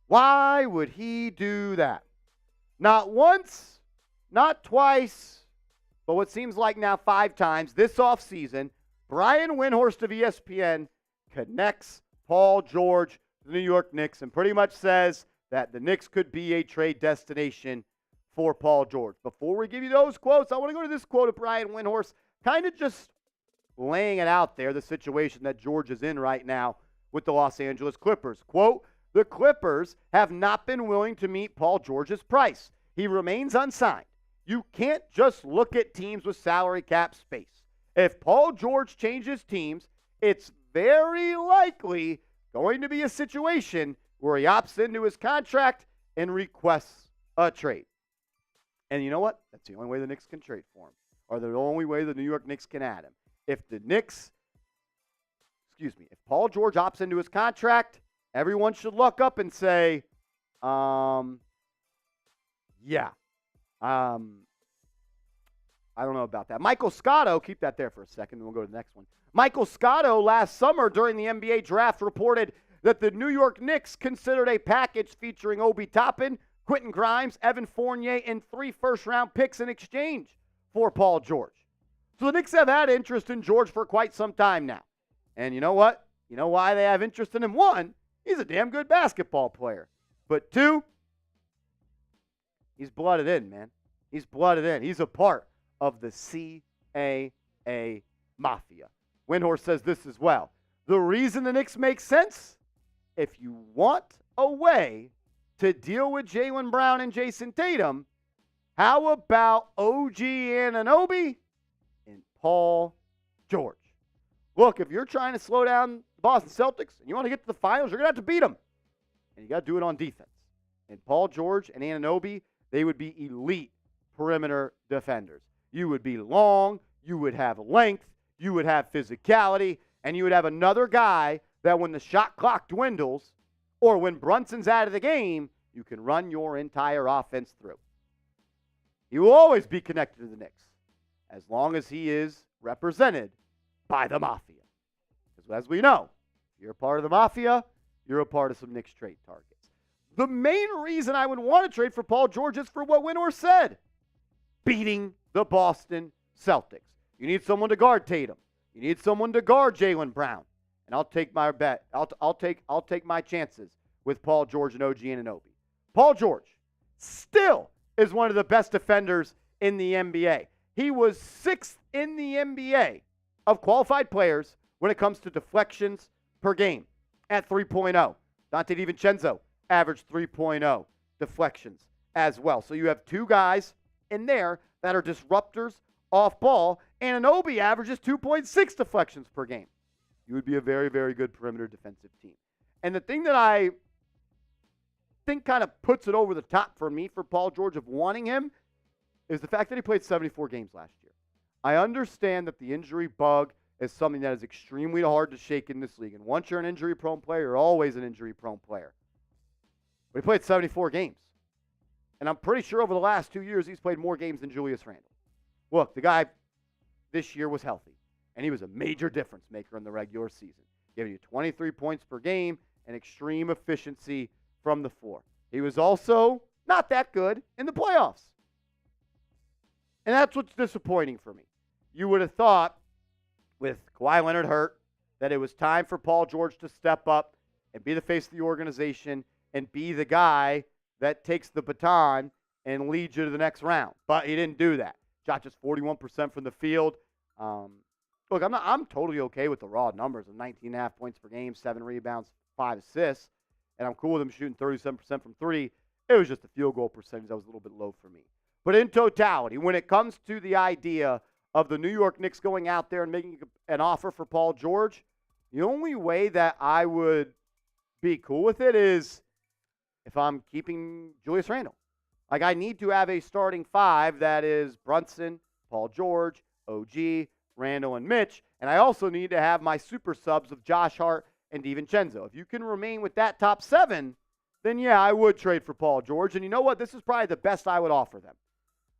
Why would he do that? Not once, not twice, but what seems like now 5 times this offseason, Brian Windhorst of ESPN connects Paul George to the New York Knicks and pretty much says that the Knicks could be a trade destination for Paul George. Before we give you those quotes, I want to go to this quote of Brian Windhorst, kind of just laying it out there, the situation that George is in right now with the Los Angeles Clippers. Quote, "The Clippers have not been willing to meet Paul George's price. He remains unsigned. You can't just look at teams with salary cap space. If Paul George changes teams, it's very likely going to be a situation where he opts into his contract and requests a trade." And you know what? That's the only way the Knicks can trade for him, or the only way the New York Knicks can add him. If Paul George opts into his contract, everyone should look up and say, yeah. I don't know about that. Michael Scotto, keep that there for a second, then we'll go to the next one. Michael Scotto last summer during the NBA draft reported that the New York Knicks considered a package featuring Obi Toppin, Quentin Grimes, Evan Fournier, and 3 first-round picks in exchange for Paul George. So the Knicks have had interest in George for quite some time now. And you know what? You know why they have interest in him? 1, he's a damn good basketball player. But 2, he's blooded in, man. He's blooded in. He's a part of the CAA Mafia. Windhorst says this as well. The reason the Knicks make sense, if you want a way to deal with Jaylen Brown and Jason Tatum, how about OG Anunoby and Paul George? Look, if you're trying to slow down the Boston Celtics and you want to get to the finals, you're going to have to beat them. And you got to do it on defense. And Paul George and Anunoby, they would be elite perimeter defenders. You would be long, you would have length, you would have physicality, and you would have another guy that when the shot clock dwindles or when Brunson's out of the game, you can run your entire offense through. He will always be connected to the Knicks as long as he is represented by the Mafia. Because as we know, if you're a part of the Mafia, you're a part of some Knicks trade targets. The main reason I would want to trade for Paul George is for what Windhorst said. Beating the Boston Celtics. You need someone to guard Tatum. You need someone to guard Jaylen Brown. And I'll take my bet. I'll take my chances with Paul George and OG Anunoby. Paul George still is one of the best defenders in the NBA. He was 6th in the NBA of qualified players when it comes to deflections per game at 3.0. Dante DiVincenzo averaged 3.0 deflections as well. So you have 2 guys in there that are disruptors off ball, Anunoby averages 2.6 deflections per game. You would be a very, very good perimeter defensive team. And the thing that I think kind of puts it over the top for me for Paul George of wanting him is the fact that he played 74 games last year. I understand that the injury bug is something that is extremely hard to shake in this league. And once you're an injury-prone player, you're always an injury-prone player. But he played 74 games. And I'm pretty sure over the last 2 years, he's played more games than Julius Randle. Look, the guy this year was healthy, and he was a major difference maker in the regular season, giving you 23 points per game and extreme efficiency from the floor. He was also not that good in the playoffs. And that's what's disappointing for me. You would have thought, with Kawhi Leonard hurt, that it was time for Paul George to step up and be the face of the organization and be the guy that takes the baton and leads you to the next round. But he didn't do that. Shot just 41% from the field. Look, I'm totally okay with the raw numbers of 19.5 points per game, 7 rebounds, 5 assists, and I'm cool with him shooting 37% from three. It was just a field goal percentage that was a little bit low for me. But in totality, when it comes to the idea of the New York Knicks going out there and making an offer for Paul George, the only way that I would be cool with it is if I'm keeping Julius Randle. Like, I need to have a starting five that is Brunson, Paul George, OG, Randle, and Mitch. And I also need to have my super subs of Josh Hart and DiVincenzo. If you can remain with that top seven, then yeah, I would trade for Paul George. And you know what? This is probably the best I would offer them.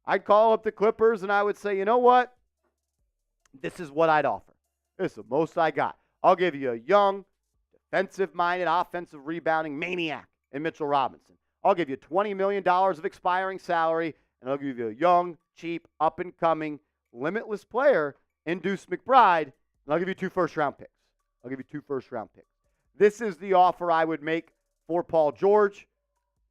I'd call up the Clippers and I would say, you know what? This is what I'd offer. This is the most I got. I'll give you a young, defensive-minded, offensive rebounding maniac in Mitchell Robinson. I'll give you $20 million of expiring salary, and I'll give you a young, cheap, up-and-coming, limitless player in Deuce McBride, and I'll give you 2 first-round picks. I'll give you 2 first-round picks. This is the offer I would make for Paul George.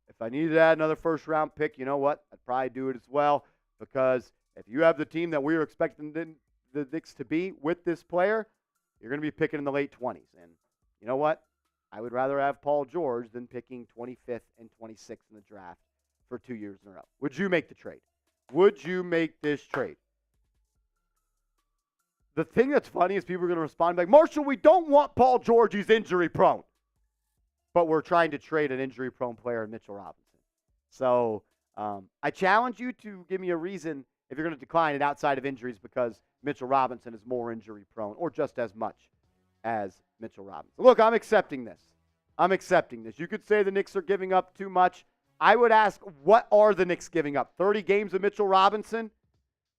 If I needed to add another first-round pick, you know what? I'd probably do it as well, because if you have the team that we were expecting the Knicks to be with this player, you're going to be picking in the late 20s. And you know what? I would rather have Paul George than picking 25th and 26th in the draft for 2 years in a row. Would you make the trade? Would you make this trade? The thing that's funny is people are going to respond like, Marshall, we don't want Paul George. He's injury prone. But we're trying to trade an injury prone player in Mitchell Robinson. So I challenge you to give me a reason if you're going to decline it outside of injuries because Mitchell Robinson is more injury prone or just as much as Mitchell Robinson. Look, I'm accepting this. You could say the Knicks are giving up too much. I would ask, what are the Knicks giving up? 30 games of Mitchell Robinson?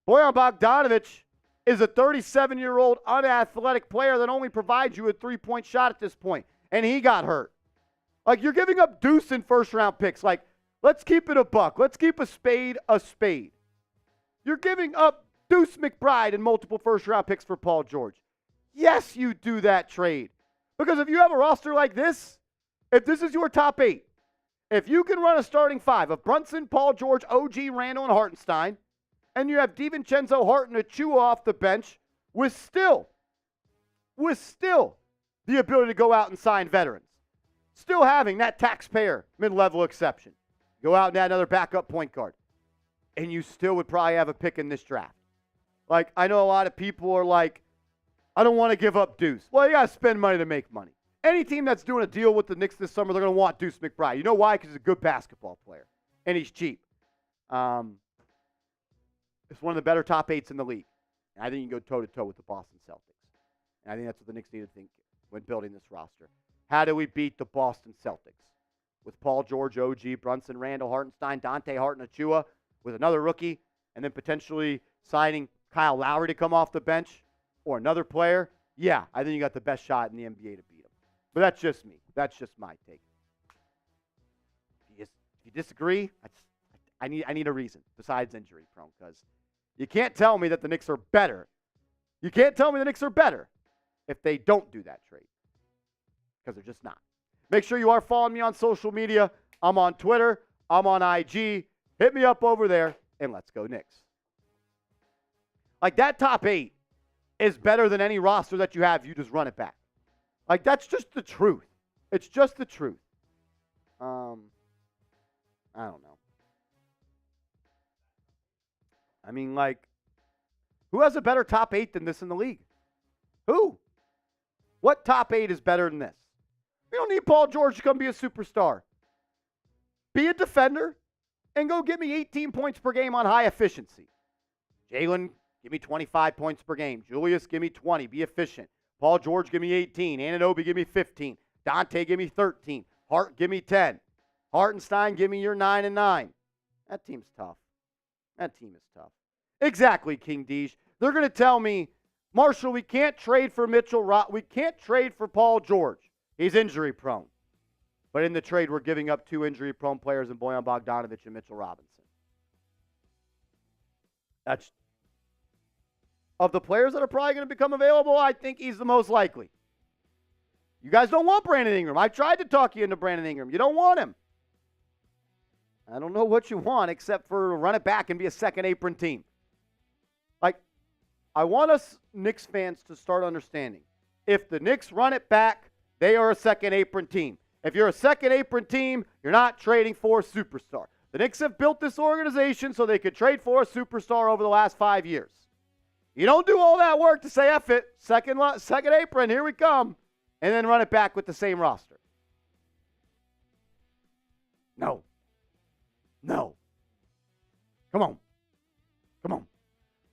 Bojan Bogdanović is a 37-year-old unathletic player that only provides you a three-point shot at this point, and he got hurt. Like, you're giving up deuce in first-round picks. Like, let's keep it a buck. Let's keep a spade a spade. You're giving up Deuce McBride and multiple first-round picks for Paul George. Yes, you do that trade. Because if you have a roster like this, if this is your top 8, if you can run a starting 5 of Brunson, Paul George, OG, Randle, and Hartenstein, and you have DiVincenzo, Hart, and Achua off the bench with still the ability to go out and sign veterans, still having that taxpayer mid-level exception, go out and add another backup point guard, and you still would probably have a pick in this draft. Like, I know a lot of people are like, I don't want to give up Deuce. Well, you got to spend money to make money. Any team that's doing a deal with the Knicks this summer, they're going to want Deuce McBride. You know why? Because he's a good basketball player, and he's cheap. It's one of the better top 8s in the league. And I think you can go toe-to-toe with the Boston Celtics. And I think that's what the Knicks need to think when building this roster. How do we beat the Boston Celtics? With Paul George, OG, Brunson, Randle, Hartenstein, Dante Hart, and Achua, with another rookie, and then potentially signing Kyle Lowry to come off the bench or another player. Yeah, I think you got the best shot in the NBA to beat him. But that's just me. That's just my take. If you disagree, I need a reason besides injury prone, because you can't tell me that the Knicks are better. You can't tell me the Knicks are better if they don't do that trade, because they're just not. Make sure you are following me on social media. I'm on Twitter. I'm on IG. Hit me up over there, and let's go Knicks. Like, that top 8 is better than any roster that you have if you just run it back. Like, that's just the truth. It's just the truth. I don't know. I mean, like, Who has a better top 8 than this in the league? Who? What top 8 is better than this? We don't need Paul George to come be a superstar. Be a defender and go get me 18 points per game on high efficiency. Jalen, give me 25 points per game. Julius, give me 20. Be efficient. Paul George, give me 18. Anunoby, give me 15. Dante, give me 13. Hart, give me 10. Hartenstein, give me your 9 and 9. That team's tough. That team is tough. Exactly, King Deej. They're going to tell me, Marshall, we can't trade for we can't trade for Paul George. He's injury prone. But in the trade, we're giving up 2 injury prone players in Bojan Bogdanovic and Mitchell Robinson. That's of the players that are probably going to become available, I think he's the most likely. You guys don't want Brandon Ingram. I tried to talk you into Brandon Ingram. You don't want him. I don't know what you want except for run it back and be a second apron team. Like, I want us Knicks fans to start understanding. If the Knicks run it back, they are a second apron team. If you're a second apron team, you're not trading for a superstar. The Knicks have built this organization so they could trade for a superstar over the last 5 years. You don't do all that work to say, F it, second apron, here we come, and then run it back with the same roster. No. Come on.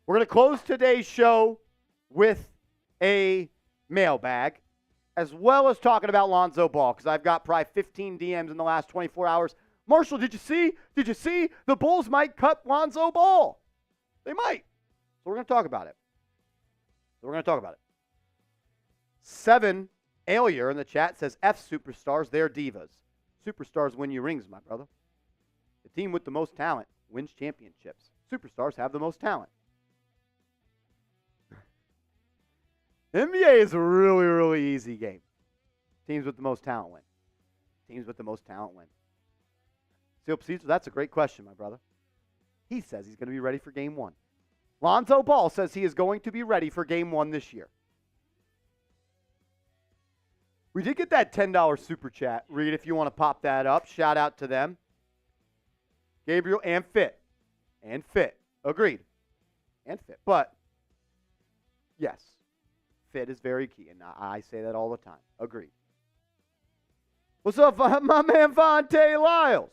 We're going to close today's show with a mailbag, as well as talking about Lonzo Ball, because I've got probably 15 DMs in the last 24 hours. Marshall, did you see? The Bulls might cut Lonzo Ball. They might. So we're going to talk about it. 7 Alier in the chat says, F superstars, they're divas. Superstars win you rings, my brother. The team with the most talent wins championships. Superstars have the most talent. NBA is a really, really easy game. Teams with the most talent win. Seal Caesar, that's a great question, my brother. He says he's going to be ready for game 1. Lonzo Ball says he is going to be ready for game 1 this year. We did get that $10 super chat. Reed, if you want to pop that up, shout out to them. Gabriel and Fit. Agreed. And Fit. But, yes, Fit is very key. And I say that all the time. Agreed. What's up, my man Vontae Lyles?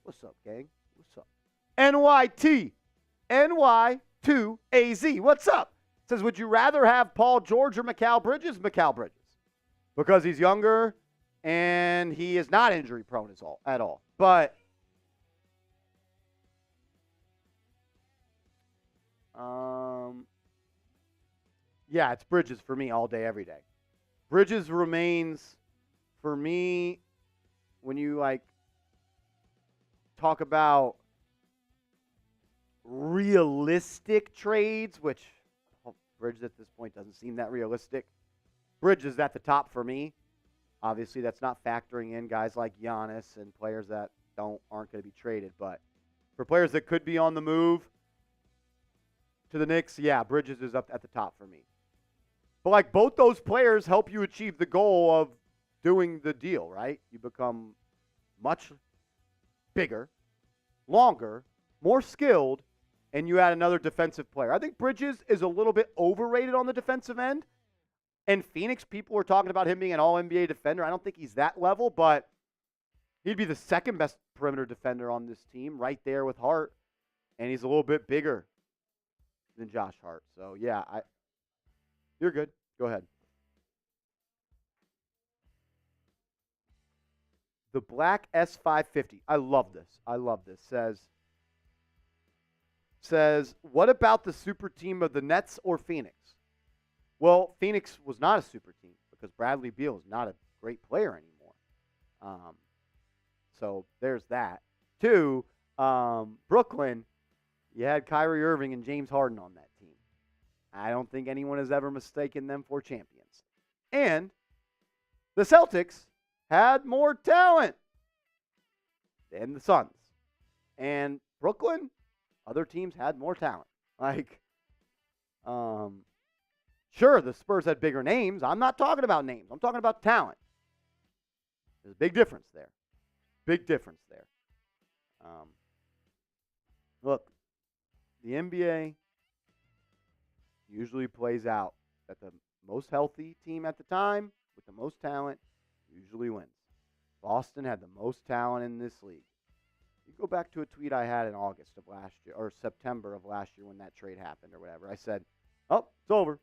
What's up, gang? What's up? NYT. NY2AZ. What's up? Says, would you rather have Paul George or Mikal Bridges? Mikal Bridges. Because he's younger and he is not injury prone at all. But yeah, it's Bridges for me all day, every day. Bridges remains, for me, when you talk about realistic trades, which Bridges at this point doesn't seem that realistic. Bridges at the top for me. Obviously, that's not factoring in guys like Giannis and players that aren't going to be traded. But for players that could be on the move to the Knicks, yeah, Bridges is up at the top for me. But both those players help you achieve the goal of doing the deal, right? You become much bigger, longer, more skilled, and you add another defensive player. I think Bridges is a little bit overrated on the defensive end. And Phoenix, people were talking about him being an all-NBA defender. I don't think he's that level, but he'd be the second best perimeter defender on this team, right there with Hart. And he's a little bit bigger than Josh Hart. So, yeah, you're good. Go ahead. The Black S550. I love this. Says, what about the super team of the Nets or Phoenix? Well, Phoenix was not a super team because Bradley Beal is not a great player anymore. So there's that. 2, Brooklyn, you had Kyrie Irving and James Harden on that team. I don't think anyone has ever mistaken them for champions. And the Celtics had more talent than the Suns. And Brooklyn, other teams had more talent. Sure, the Spurs had bigger names. I'm not talking about names. I'm talking about talent. There's a big difference there. Look, the NBA usually plays out that the most healthy team at the time with the most talent usually wins. Boston had the most talent in this league. You go back to a tweet I had in August of last year, or September of last year when that trade happened or whatever. I said, oh, it's over.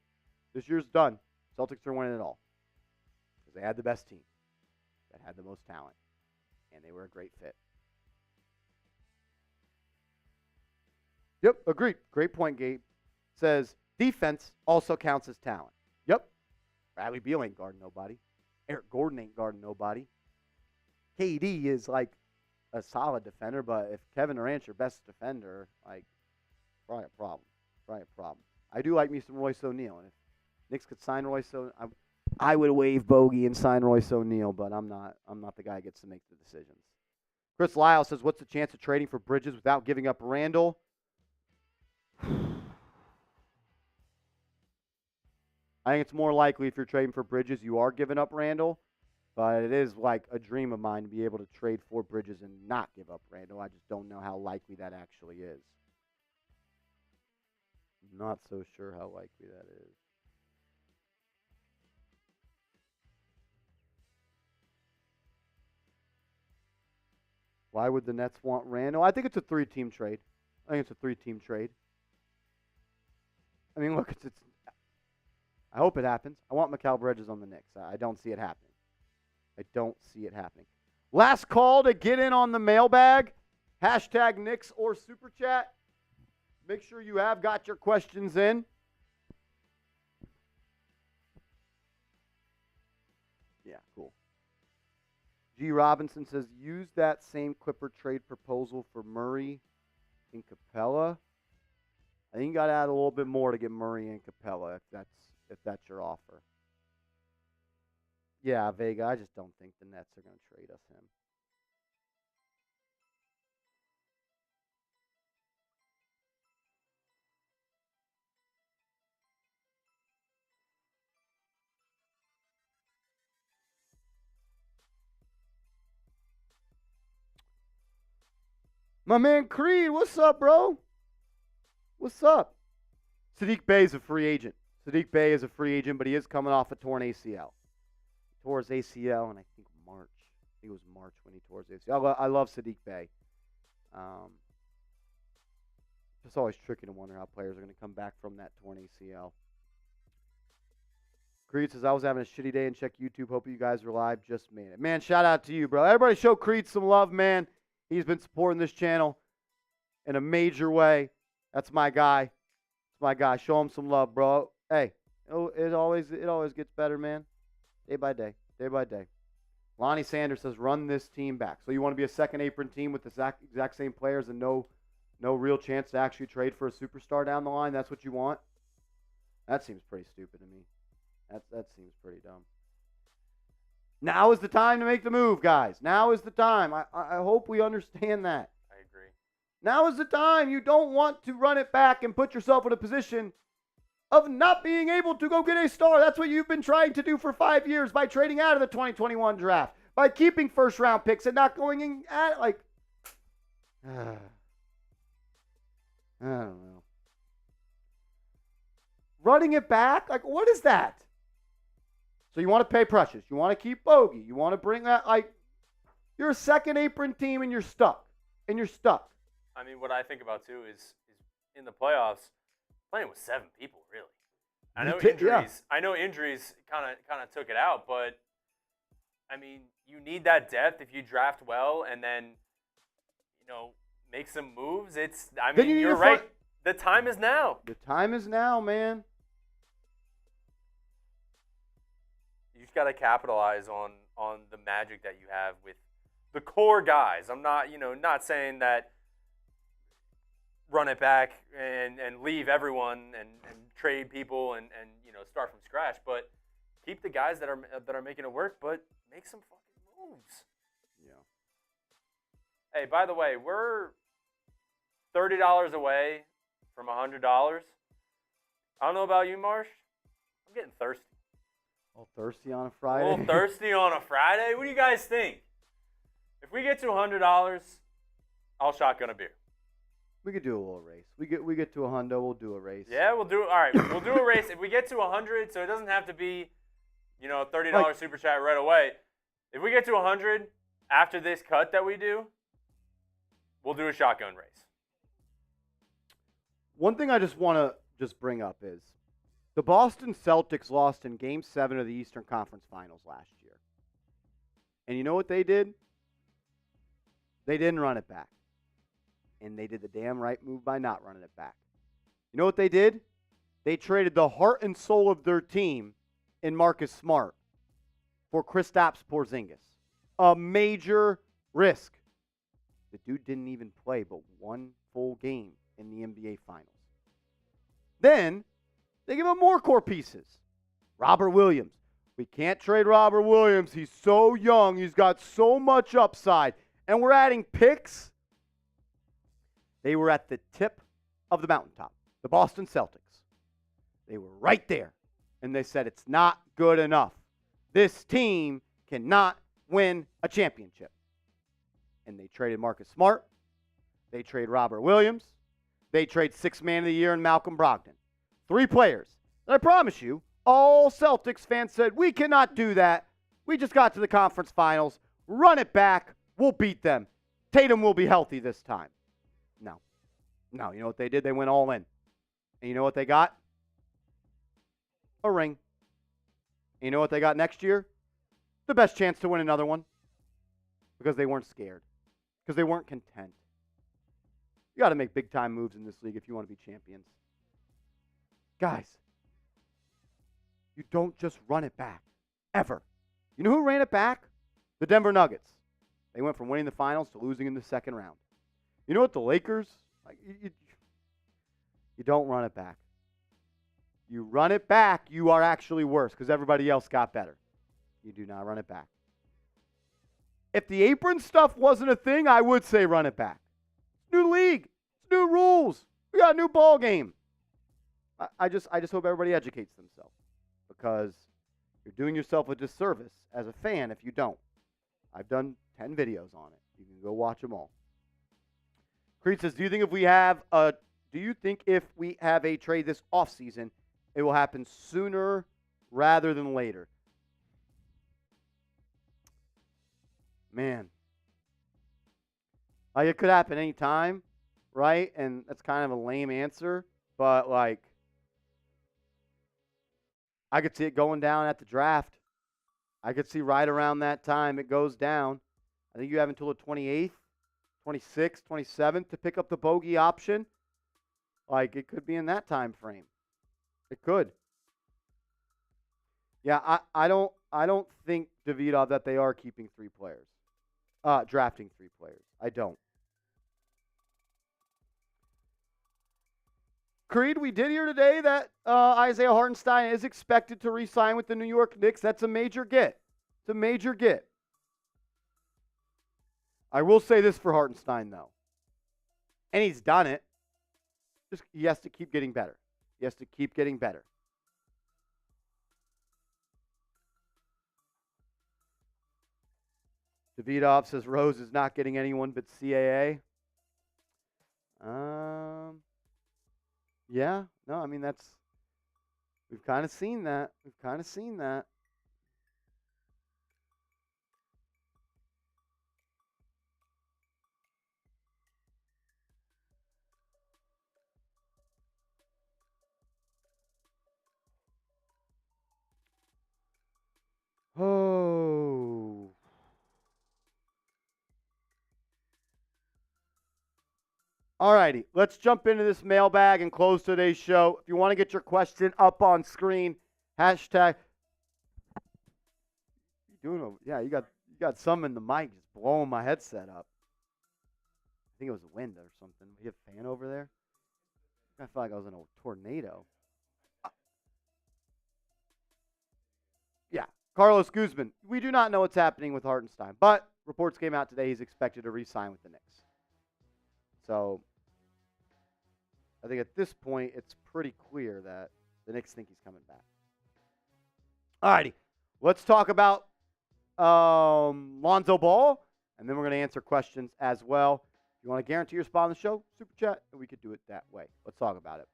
This year's done. Celtics are winning it all. Because they had the best team that had the most talent. And they were a great fit. Yep, agreed. Great point, Gabe. Says, defense also counts as talent. Yep. Bradley Beal ain't guarding nobody. Eric Gordon ain't guarding nobody. KD is like a solid defender, but if Kevin Durant's your best defender, like, probably a problem. Probably a problem. I do like me some Royce O'Neal, and if Knicks could sign Royce O'Neal, I would waive bogey and sign Royce O'Neal, but I'm not the guy who gets to make the decisions. Chris Lyle says, what's the chance of trading for Bridges without giving up Randall? I think it's more likely if you're trading for Bridges, you are giving up Randall. But it is like a dream of mine to be able to trade for Bridges and not give up Randall. I just don't know how likely that actually is. I'm not so sure how likely that is. Why would the Nets want Randall? I think it's a three-team trade. I think it's a three-team trade. I mean, look, it's I hope it happens. I want Mikal Bridges on the Knicks. I don't see it happening. I don't see it happening. Last call to get in on the mailbag. Hashtag Knicks or Super Chat. Make sure you have got your questions in. Yeah, cool. G. Robinson says, use that same Clipper trade proposal for Murray and Capella. I think you got to add a little bit more to get Murray and Capella if that's your offer. Yeah, Vega, I just don't think the Nets are going to trade us him. My man Creed, what's up, bro? What's up? Sadiq Bey is a free agent. Sadiq Bey is a free agent, but he is coming off a torn ACL. He tore his ACL in, I think, March. I think it was March when he tore his ACL. I love Sadiq Bey. It's always tricky to wonder how players are going to come back from that torn ACL. Creed says, I was having a shitty day and check YouTube. Hope you guys are live. Just made it. Man, shout out to you, bro. Everybody show Creed some love, man. He's been supporting this channel in a major way. That's my guy. It's my guy. Show him some love, bro. Hey, it always gets better, man. Day by day. Day by day. Lonnie Sanders says, run this team back. So you want to be a second apron team with the exact same players and no real chance to actually trade for a superstar down the line? That's what you want? That seems pretty stupid to me. That seems pretty dumb. Now is the time to make the move, guys. Now is the time. I hope we understand that. I agree. Now is the time. You don't want to run it back and put yourself in a position of not being able to go get a star. That's what you've been trying to do for 5 years by trading out of the 2021 draft, by keeping first-round picks and not going in at, like, I don't know. Running it back? Like, what is that? So you want to pay Precious. You want to keep Bogey. You want to bring that, like, you're a second apron team and you're stuck. And you're stuck. I mean, what I think about, too, is in the playoffs, playing with 7 people, really. I know injuries kind of took it out, but, I mean, you need that depth if you draft well and then, make some moves. You're right. The time is now. The time is now, man. You just got to capitalize on the magic that you have with the core guys. I'm not saying that run it back and leave everyone and trade people and start from scratch, but keep the guys that are making it work, but make some fucking moves. Yeah. Hey, by the way, we're $30 away from $100. I don't know about you, Marsh. I'm getting thirsty. Oh, thirsty on a Friday? A little thirsty on a Friday? What do you guys think? If we get to $100, I'll shotgun a beer. We could do a little race. We get to a hundo, we'll do a race. Yeah, we'll do. All right, we'll do a race. If we get to 100, so it doesn't have to be, a $30 super chat right away. If we get to 100 after this cut that we do, we'll do a shotgun race. One thing I just want to bring up is the Boston Celtics lost in Game 7 of the Eastern Conference Finals last year. And you know what they did? They didn't run it back. And they did the damn right move by not running it back. You know what they did? They traded the heart and soul of their team in Marcus Smart for Kristaps Porzingis. A major risk. The dude didn't even play but one full game in the NBA Finals. Then they give him more core pieces. Robert Williams. We can't trade Robert Williams. He's so young. He's got so much upside. And we're adding picks. They were at the tip of the mountaintop. The Boston Celtics. They were right there. And they said, it's not good enough. This team cannot win a championship. And they traded Marcus Smart. They trade Robert Williams. They trade sixth man of the year in Malcolm Brogdon. 3 players. And I promise you, all Celtics fans said, we cannot do that. We just got to the conference finals. Run it back. We'll beat them. Tatum will be healthy this time. No, you know what they did? They went all in. And you know what they got? A ring. And you know what they got next year? The best chance to win another one. Because they weren't scared. Because they weren't content. You got to make big-time moves in this league if you want to be champions. Guys, you don't just run it back. Ever. You know who ran it back? The Denver Nuggets. They went from winning the finals to losing in the second round. You know what the Lakers... You don't run it back. You run it back, you are actually worse because everybody else got better. You do not run it back. If the apron stuff wasn't a thing, I would say run it back. New league. It's new rules. We got a new ball game. I just hope everybody educates themselves because you're doing yourself a disservice as a fan if you don't. I've done 10 videos on it. You can go watch them all. Creed says, do you think if we have a trade this offseason, it will happen sooner rather than later? Man. It could happen anytime, right? And that's kind of a lame answer, but I could see it going down at the draft. I could see right around that time it goes down. I think you have until the 28th. 26th, 27th to pick up the bogey option. It could be in that time frame. It could. Yeah, I don't think, Davidov, that they are keeping 3 players. Drafting 3 players. I don't. Creed, we did hear today that Isaiah Hartenstein is expected to re-sign with the New York Knicks. That's a major get. It's a major get. I will say this for Hartenstein, though. And he's done it. Just he has to keep getting better. He has to keep getting better. Davidov says Rose is not getting anyone but CAA. Yeah. No, I mean, we've kind of seen that. Oh. All righty, let's jump into this mailbag and close today's show. If you want to get your question up on screen, hashtag. Yeah, you got some in the mic just blowing my headset up. I think it was wind or something. You have a fan over there? I felt like I was in a tornado. Yeah, Carlos Guzman. We do not know what's happening with Hartenstein, but reports came out today he's expected to re-sign with the Knicks. So I think at this point it's pretty clear that the Knicks think he's coming back. All righty, let's talk about Lonzo Ball, and then we're going to answer questions as well. If you want to guarantee your spot on the show, super chat, and we could do it that way. Let's talk about it.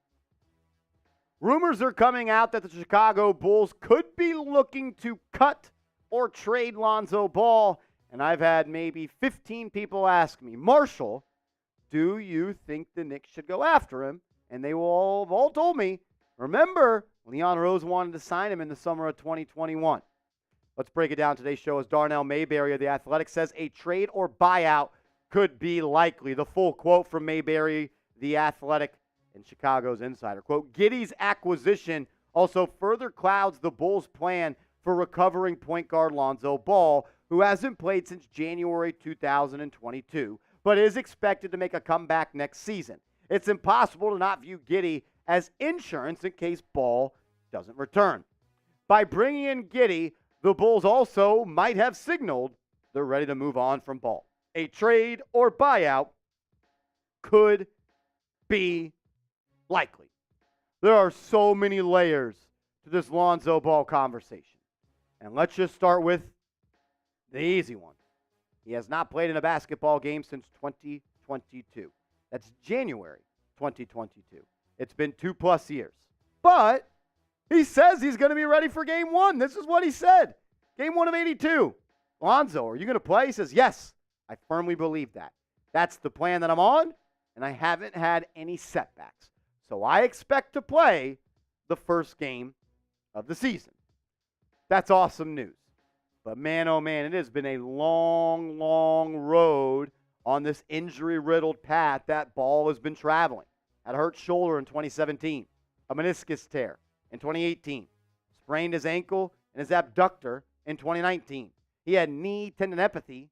Rumors are coming out that the Chicago Bulls could be looking to cut or trade Lonzo Ball, and I've had maybe 15 people ask me, Marshall, do you think the Knicks should go after him? And they will have all told me, remember, Leon Rose wanted to sign him in the summer of 2021. Let's break it down. Today's show is Darnell Mayberry of The Athletic says a trade or buyout could be likely. The full quote from Mayberry, The Athletic, and Chicago's insider. Quote, Giddey's acquisition also further clouds the Bulls' plan for recovering point guard Lonzo Ball, who hasn't played since January 2022, but is expected to make a comeback next season. It's impossible to not view Giddey as insurance in case Ball doesn't return. By bringing in Giddey, the Bulls also might have signaled they're ready to move on from Ball. A trade or buyout could be likely. There are so many layers to this Lonzo Ball conversation. And let's just start with the easy one. He has not played in a basketball game since 2022. That's January 2022. It's been 2+ years. But he says he's going to be ready for game one. This is what he said. Game 1 of 82. Lonzo, are you going to play? He says, yes, I firmly believe that. That's the plan that I'm on, and I haven't had any setbacks. So I expect to play the first game of the season. That's awesome news. But man, oh man, it has been a long, long road on this injury-riddled path that Ball has been traveling. Had a hurt shoulder in 2017, a meniscus tear in 2018, sprained his ankle and his abductor in 2019. He had knee tendinopathy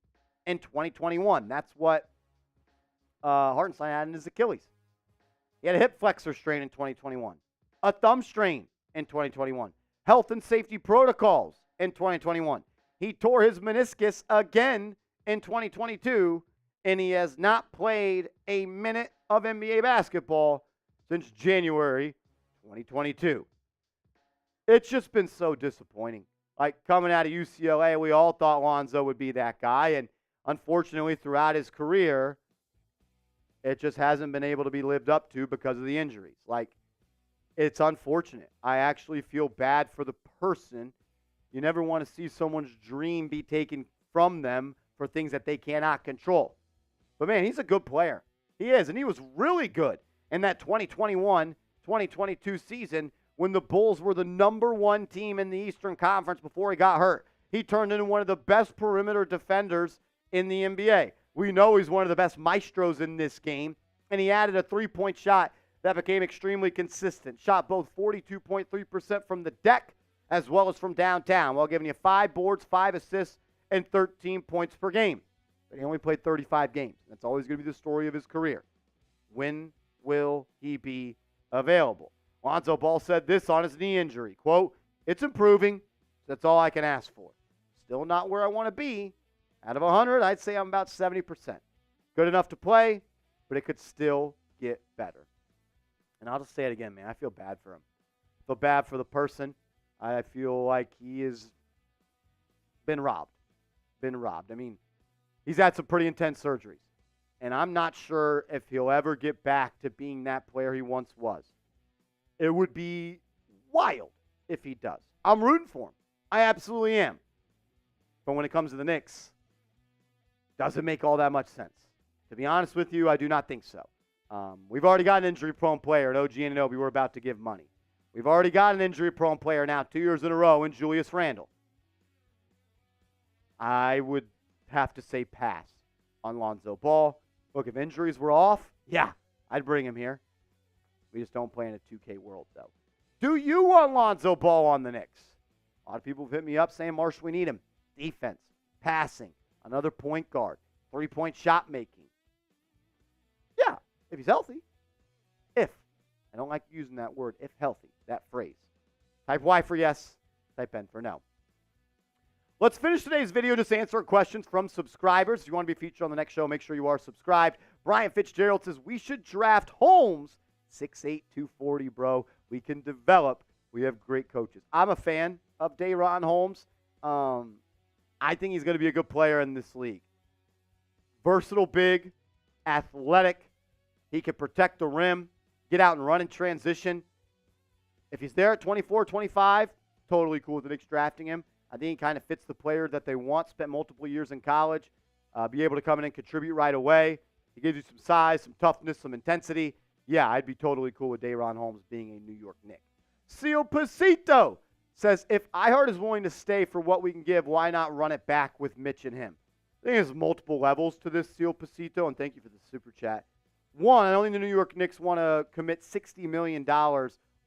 in 2021. That's what Hartenstein had in his Achilles. He had a hip flexor strain in 2021, a thumb strain in 2021, health and safety protocols in 2021. He tore his meniscus again in 2022, and he has not played a minute of NBA basketball since January 2022. It's just been so disappointing. Like coming out of UCLA, we all thought Lonzo would be that guy, and unfortunately throughout his career, it just hasn't been able to be lived up to because of the injuries. Like, it's unfortunate. I actually feel bad for the person. You never want to see someone's dream be taken from them for things that they cannot control. But, man, he's a good player. He is, and he was really good in that 2021-2022 season when the Bulls were the #1 team in the Eastern Conference before he got hurt. He turned into one of the best perimeter defenders in the NBA. We know he's one of the best maestros in this game, and he added a three-point shot that became extremely consistent. Shot both 42.3% from the deck as well as from downtown, while giving you 5 boards, 5 assists, and 13 points per game. But he only played 35 games. That's always going to be the story of his career. When will he be available? Lonzo Ball said this on his knee injury, quote, it's improving. That's all I can ask for. Still not where I want to be. Out of 100, I'd say I'm about 70%. Good enough to play, but it could still get better. And I'll just say it again, man. I feel bad for him. I feel bad for the person. I feel like he has been robbed. I mean, he's had some pretty intense surgeries. And I'm not sure if he'll ever get back to being that player he once was. It would be wild if he does. I'm rooting for him. I absolutely am. But when it comes to the Knicks, doesn't make all that much sense. To be honest with you, I do not think so. We've already got an injury-prone player at OG Anunoby we're about to give money. We've already got an injury-prone player now 2 years in a row in Julius Randle. I would have to say pass on Lonzo Ball. Look, if injuries were off, yeah, I'd bring him here. We just don't play in a 2K world, though. Do you want Lonzo Ball on the Knicks? A lot of people have hit me up saying, Marsh, we need him. Defense, passing, another point guard, three-point shot making. Yeah, if he's healthy. If. I don't like using that word, if healthy, that phrase. Type Y for yes, type N for no. Let's finish today's video just answering questions from subscribers. If you want to be featured on the next show, make sure you are subscribed. Brian Fitzgerald says, we should draft Holmes. 6'8", 240, bro. We can develop. We have great coaches. I'm a fan of Day'Ron Holmes. I think he's going to be a good player in this league. Versatile big, athletic. He can protect the rim, get out and run in transition. If he's there at 24, 25, totally cool with the Knicks drafting him. I think he kind of fits the player that they want, spent multiple years in college, be able to come in and contribute right away. He gives you some size, some toughness, some intensity. Yeah, I'd be totally cool with Day'Ron Holmes being a New York Knick. Seal Pasito says, if iHeart is willing to stay for what we can give, why not run it back with Mitch and him? I think there's multiple levels to this, Seal Pasito, and thank you for the super chat. One, I don't think the New York Knicks want to commit $60 million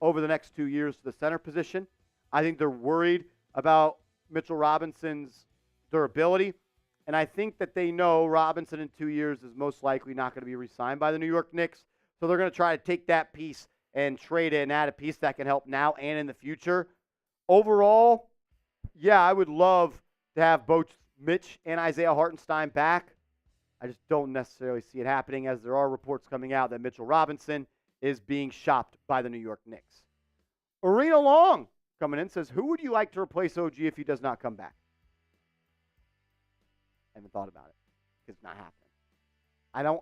over the next 2 years to the center position. I think they're worried about Mitchell Robinson's durability, and I think that they know Robinson in 2 years is most likely not going to be re-signed by the New York Knicks, so they're going to try to take that piece and trade it and add a piece that can help now and in the future. Overall, yeah, I would love to have both Mitch and Isaiah Hartenstein back. I just don't necessarily see it happening, as there are reports coming out that Mitchell Robinson is being shopped by the New York Knicks. Arena Long coming in says, who would you like to replace OG if he does not come back? I haven't thought about it. It's not happening.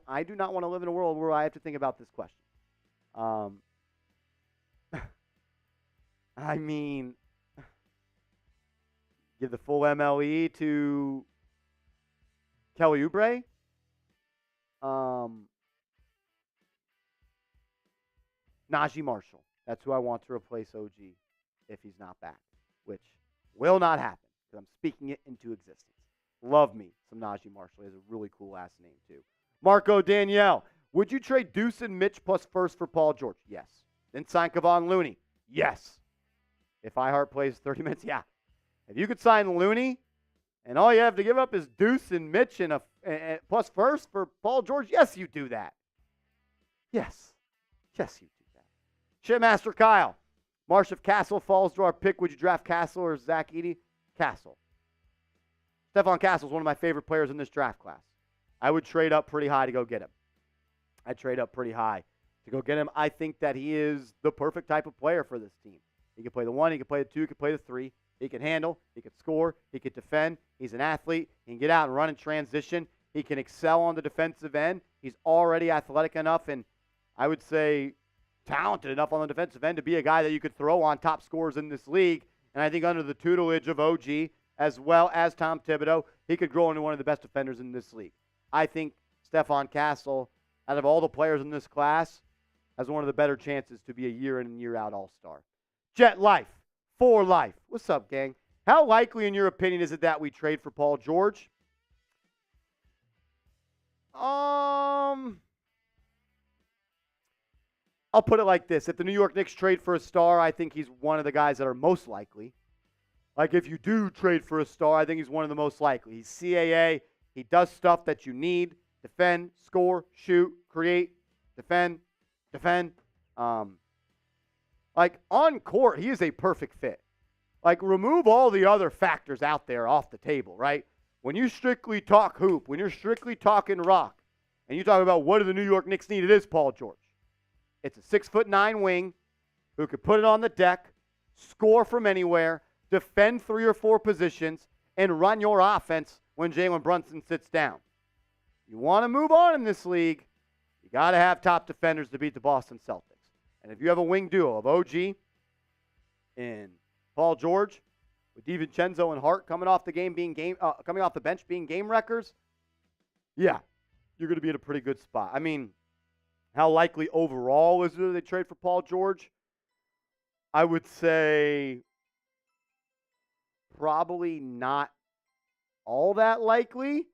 I do not want to live in a world where I have to think about this question. I mean, give the full MLE to Kelly Oubre. Najee Marshall. That's who I want to replace OG if he's not back, which will not happen because I'm speaking it into existence. Love me some Najee Marshall. He has a really cool last name, too. Marco Danielle, would you trade Deuce and Mitch plus first for Paul George? Yes. Then sign Kevon Looney? Yes. If iHeart plays 30 minutes, yeah. If you could sign Looney and all you have to give up is Deuce and Mitch and a plus first for Paul George, yes, you do that. Yes. Yes, you do that. Shitmaster Kyle, Marsh, if Castle falls to our pick, would you draft Castle or Zach Edey? Castle. Stephon Castle is one of my favorite players in this draft class. I would trade up pretty high to go get him. I'd trade up pretty high to go get him. I think that he is the perfect type of player for this team. He can play the 1, he can play the 2, he can play the 3. He can handle, he can score, he can defend. He's an athlete. He can get out and run in transition. He can excel on the defensive end. He's already athletic enough and I would say talented enough on the defensive end to be a guy that you could throw on top scorers in this league. And I think under the tutelage of OG as well as Tom Thibodeau, he could grow into one of the best defenders in this league. I think Stephon Castle, out of all the players in this class, has one of the better chances to be a year in and year out all-star. Jet Life, for life. What's up, gang? How likely, in your opinion, is it that we trade for Paul George? I'll put it like this. If the New York Knicks trade for a star, I think he's one of the guys that are most likely. Like, if you do trade for a star, I think he's one of the most likely. He's CAA. He does stuff that you need. Defend, score, shoot, create, defend. Like, on court, he is a perfect fit. Like, remove all the other factors out there off the table, right? When you strictly talk hoop, when you're strictly talking rock, and you talk about what do the New York Knicks need, it is Paul George. It's a 6'9" wing who could put it on the deck, score from anywhere, defend 3 or 4 positions, and run your offense when Jalen Brunson sits down. You want to move on in this league, you got to have top defenders to beat the Boston Celtics. And if you have a wing duo of OG and Paul George with DiVincenzo and Hart coming off the coming off the bench being game wreckers, yeah, you're going to be in a pretty good spot. I mean, how likely overall is it that they trade for Paul George? I would say probably not all that likely.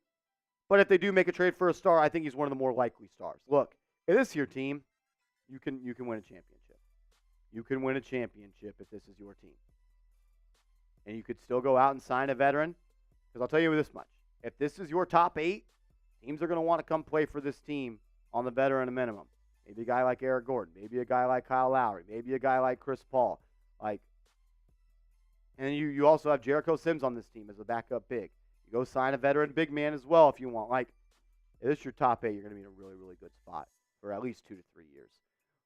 But if they do make a trade for a star, I think he's one of the more likely stars. Look, if this is your team, you can win a championship. You can win a championship if this is your team. And you could still go out and sign a veteran. Because I'll tell you this much. If this is your top 8, teams are going to want to come play for this team on the veteran minimum. Maybe a guy like Eric Gordon. Maybe a guy like Kyle Lowry. Maybe a guy like Chris Paul. And you also have Jericho Sims on this team as a backup big. You go sign a veteran big man as well if you want. Like, if this is your top 8, you're going to be in a really, really good spot for at least 2 to 3 years.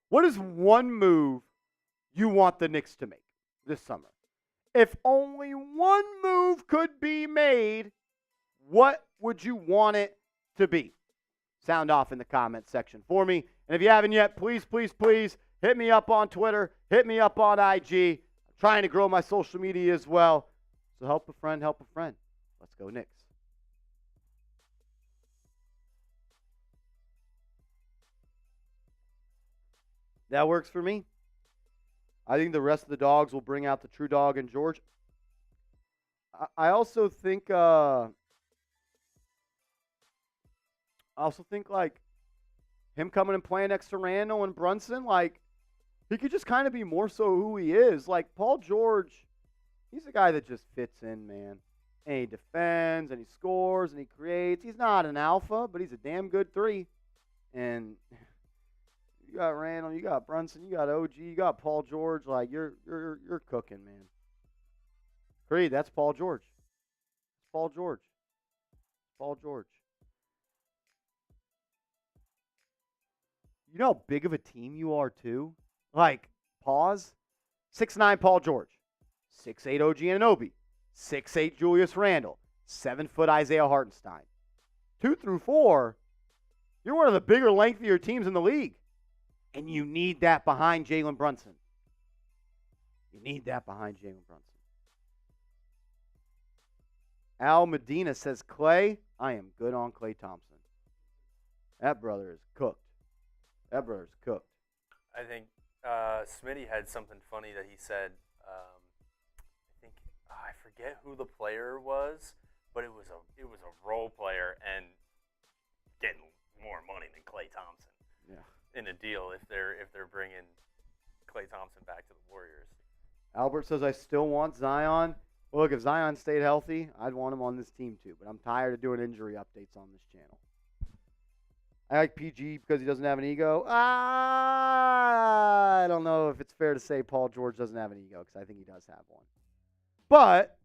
What is one move you want the Knicks to make this summer? If only one move could be made, what would you want it to be? sound off in the comment section for me. And if you haven't yet, please, please, please hit me up on Twitter. Hit me up on IG. I'm trying to grow my social media as well. So help a friend, help a friend. Let's go Knicks. That works for me. I think the rest of the dogs will bring out the true dog in George. I also think like him coming and playing next to Randall and Brunson, like he could just kind of be more so who he is. Like Paul George, he's a guy that just fits in, man. And he defends and he scores and he creates. He's not an alpha, but he's a damn good 3. And you got Randall, you got Brunson, you got OG, you got Paul George. Like you're cooking, man. Creed, that's Paul George. Paul George. Paul George. You know how big of a team you are, too? Like, pause. 6'9" Paul George. 6'8" OG Anunoby. 6'8" Julius Randle. 7 foot Isaiah Hartenstein. 2 through 4, you're one of the bigger, lengthier teams in the league. And you need that behind Jalen Brunson. You need that behind Jalen Brunson. Al Medina says, Clay, I am good on Klay Thompson. That brother is cooked. That brother's cooked. I think Smitty had something funny that he said. I forget who the player was, but it was a role player and getting more money than Klay Thompson. Yeah. In a deal if they're bringing Klay Thompson back to the Warriors. Albert says I still want Zion. Well, look, if Zion stayed healthy, I'd want him on this team too. But I'm tired of doing injury updates on this channel. I like PG because he doesn't have an ego. I don't know if it's fair to say Paul George doesn't have an ego because I think he does have one. But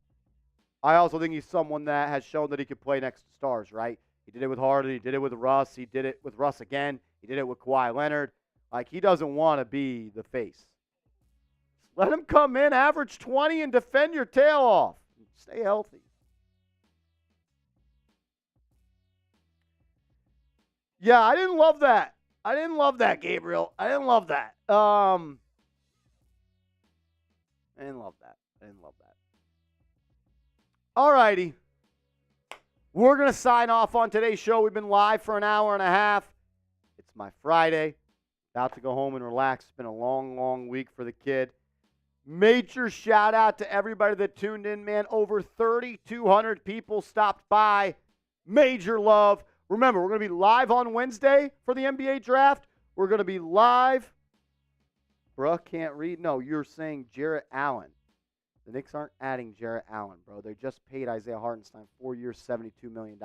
I also think he's someone that has shown that he could play next to stars, right? He did it with Harden. He did it with Russ. He did it with Russ again. He did it with Kawhi Leonard. Like, he doesn't want to be the face. Let him come in, average 20, and defend your tail off. Stay healthy. Yeah, I didn't love that. Gabriel. I didn't love that. I didn't love that. All righty. We're going to sign off on today's show. We've been live for an hour and a half. It's my Friday. About to go home and relax. It's been a long, long week for the kid. Major shout out to everybody that tuned in, man. Over 3,200 people stopped by. Major love. Remember, we're going to be live on Wednesday for the NBA draft. We're going to be live. Bruh, can't read. No, you're saying Jarrett Allen. The Knicks aren't adding Jarrett Allen, bro. They just paid Isaiah Hartenstein 4 years, $72 million.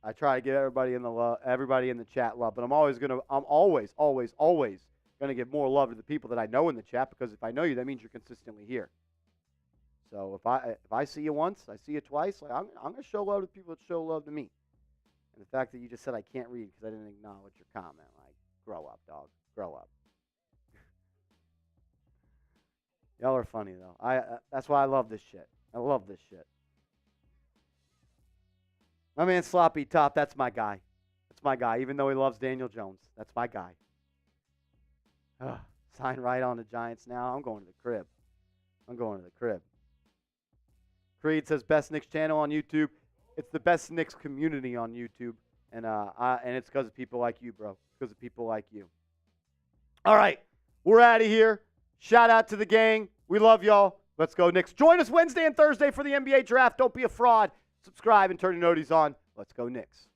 I try to give everybody in the chat love, but I'm always gonna give more love to the people that I know in the chat, because if I know you, that means you're consistently here. So if I see you once, I see you twice, like I'm gonna show love to people that show love to me. And the fact that you just said I can't read because I didn't acknowledge your comment, like, grow up, dog, grow up. Y'all are funny though. That's why I love this shit. I love this shit. My man Sloppy Top, that's my guy. That's my guy. Even though he loves Daniel Jones, that's my guy. Sign right on the Giants now. I'm going to the crib. Creed says best Knicks channel on YouTube. It's the best Knicks community on YouTube, and it's because of people like you, bro. Because of people like you. All right, we're out of here. Shout out to the gang. We love y'all. Let's go Knicks. Join us Wednesday and Thursday for the NBA draft. Don't be a fraud. Subscribe and turn your noties on. Let's go Knicks.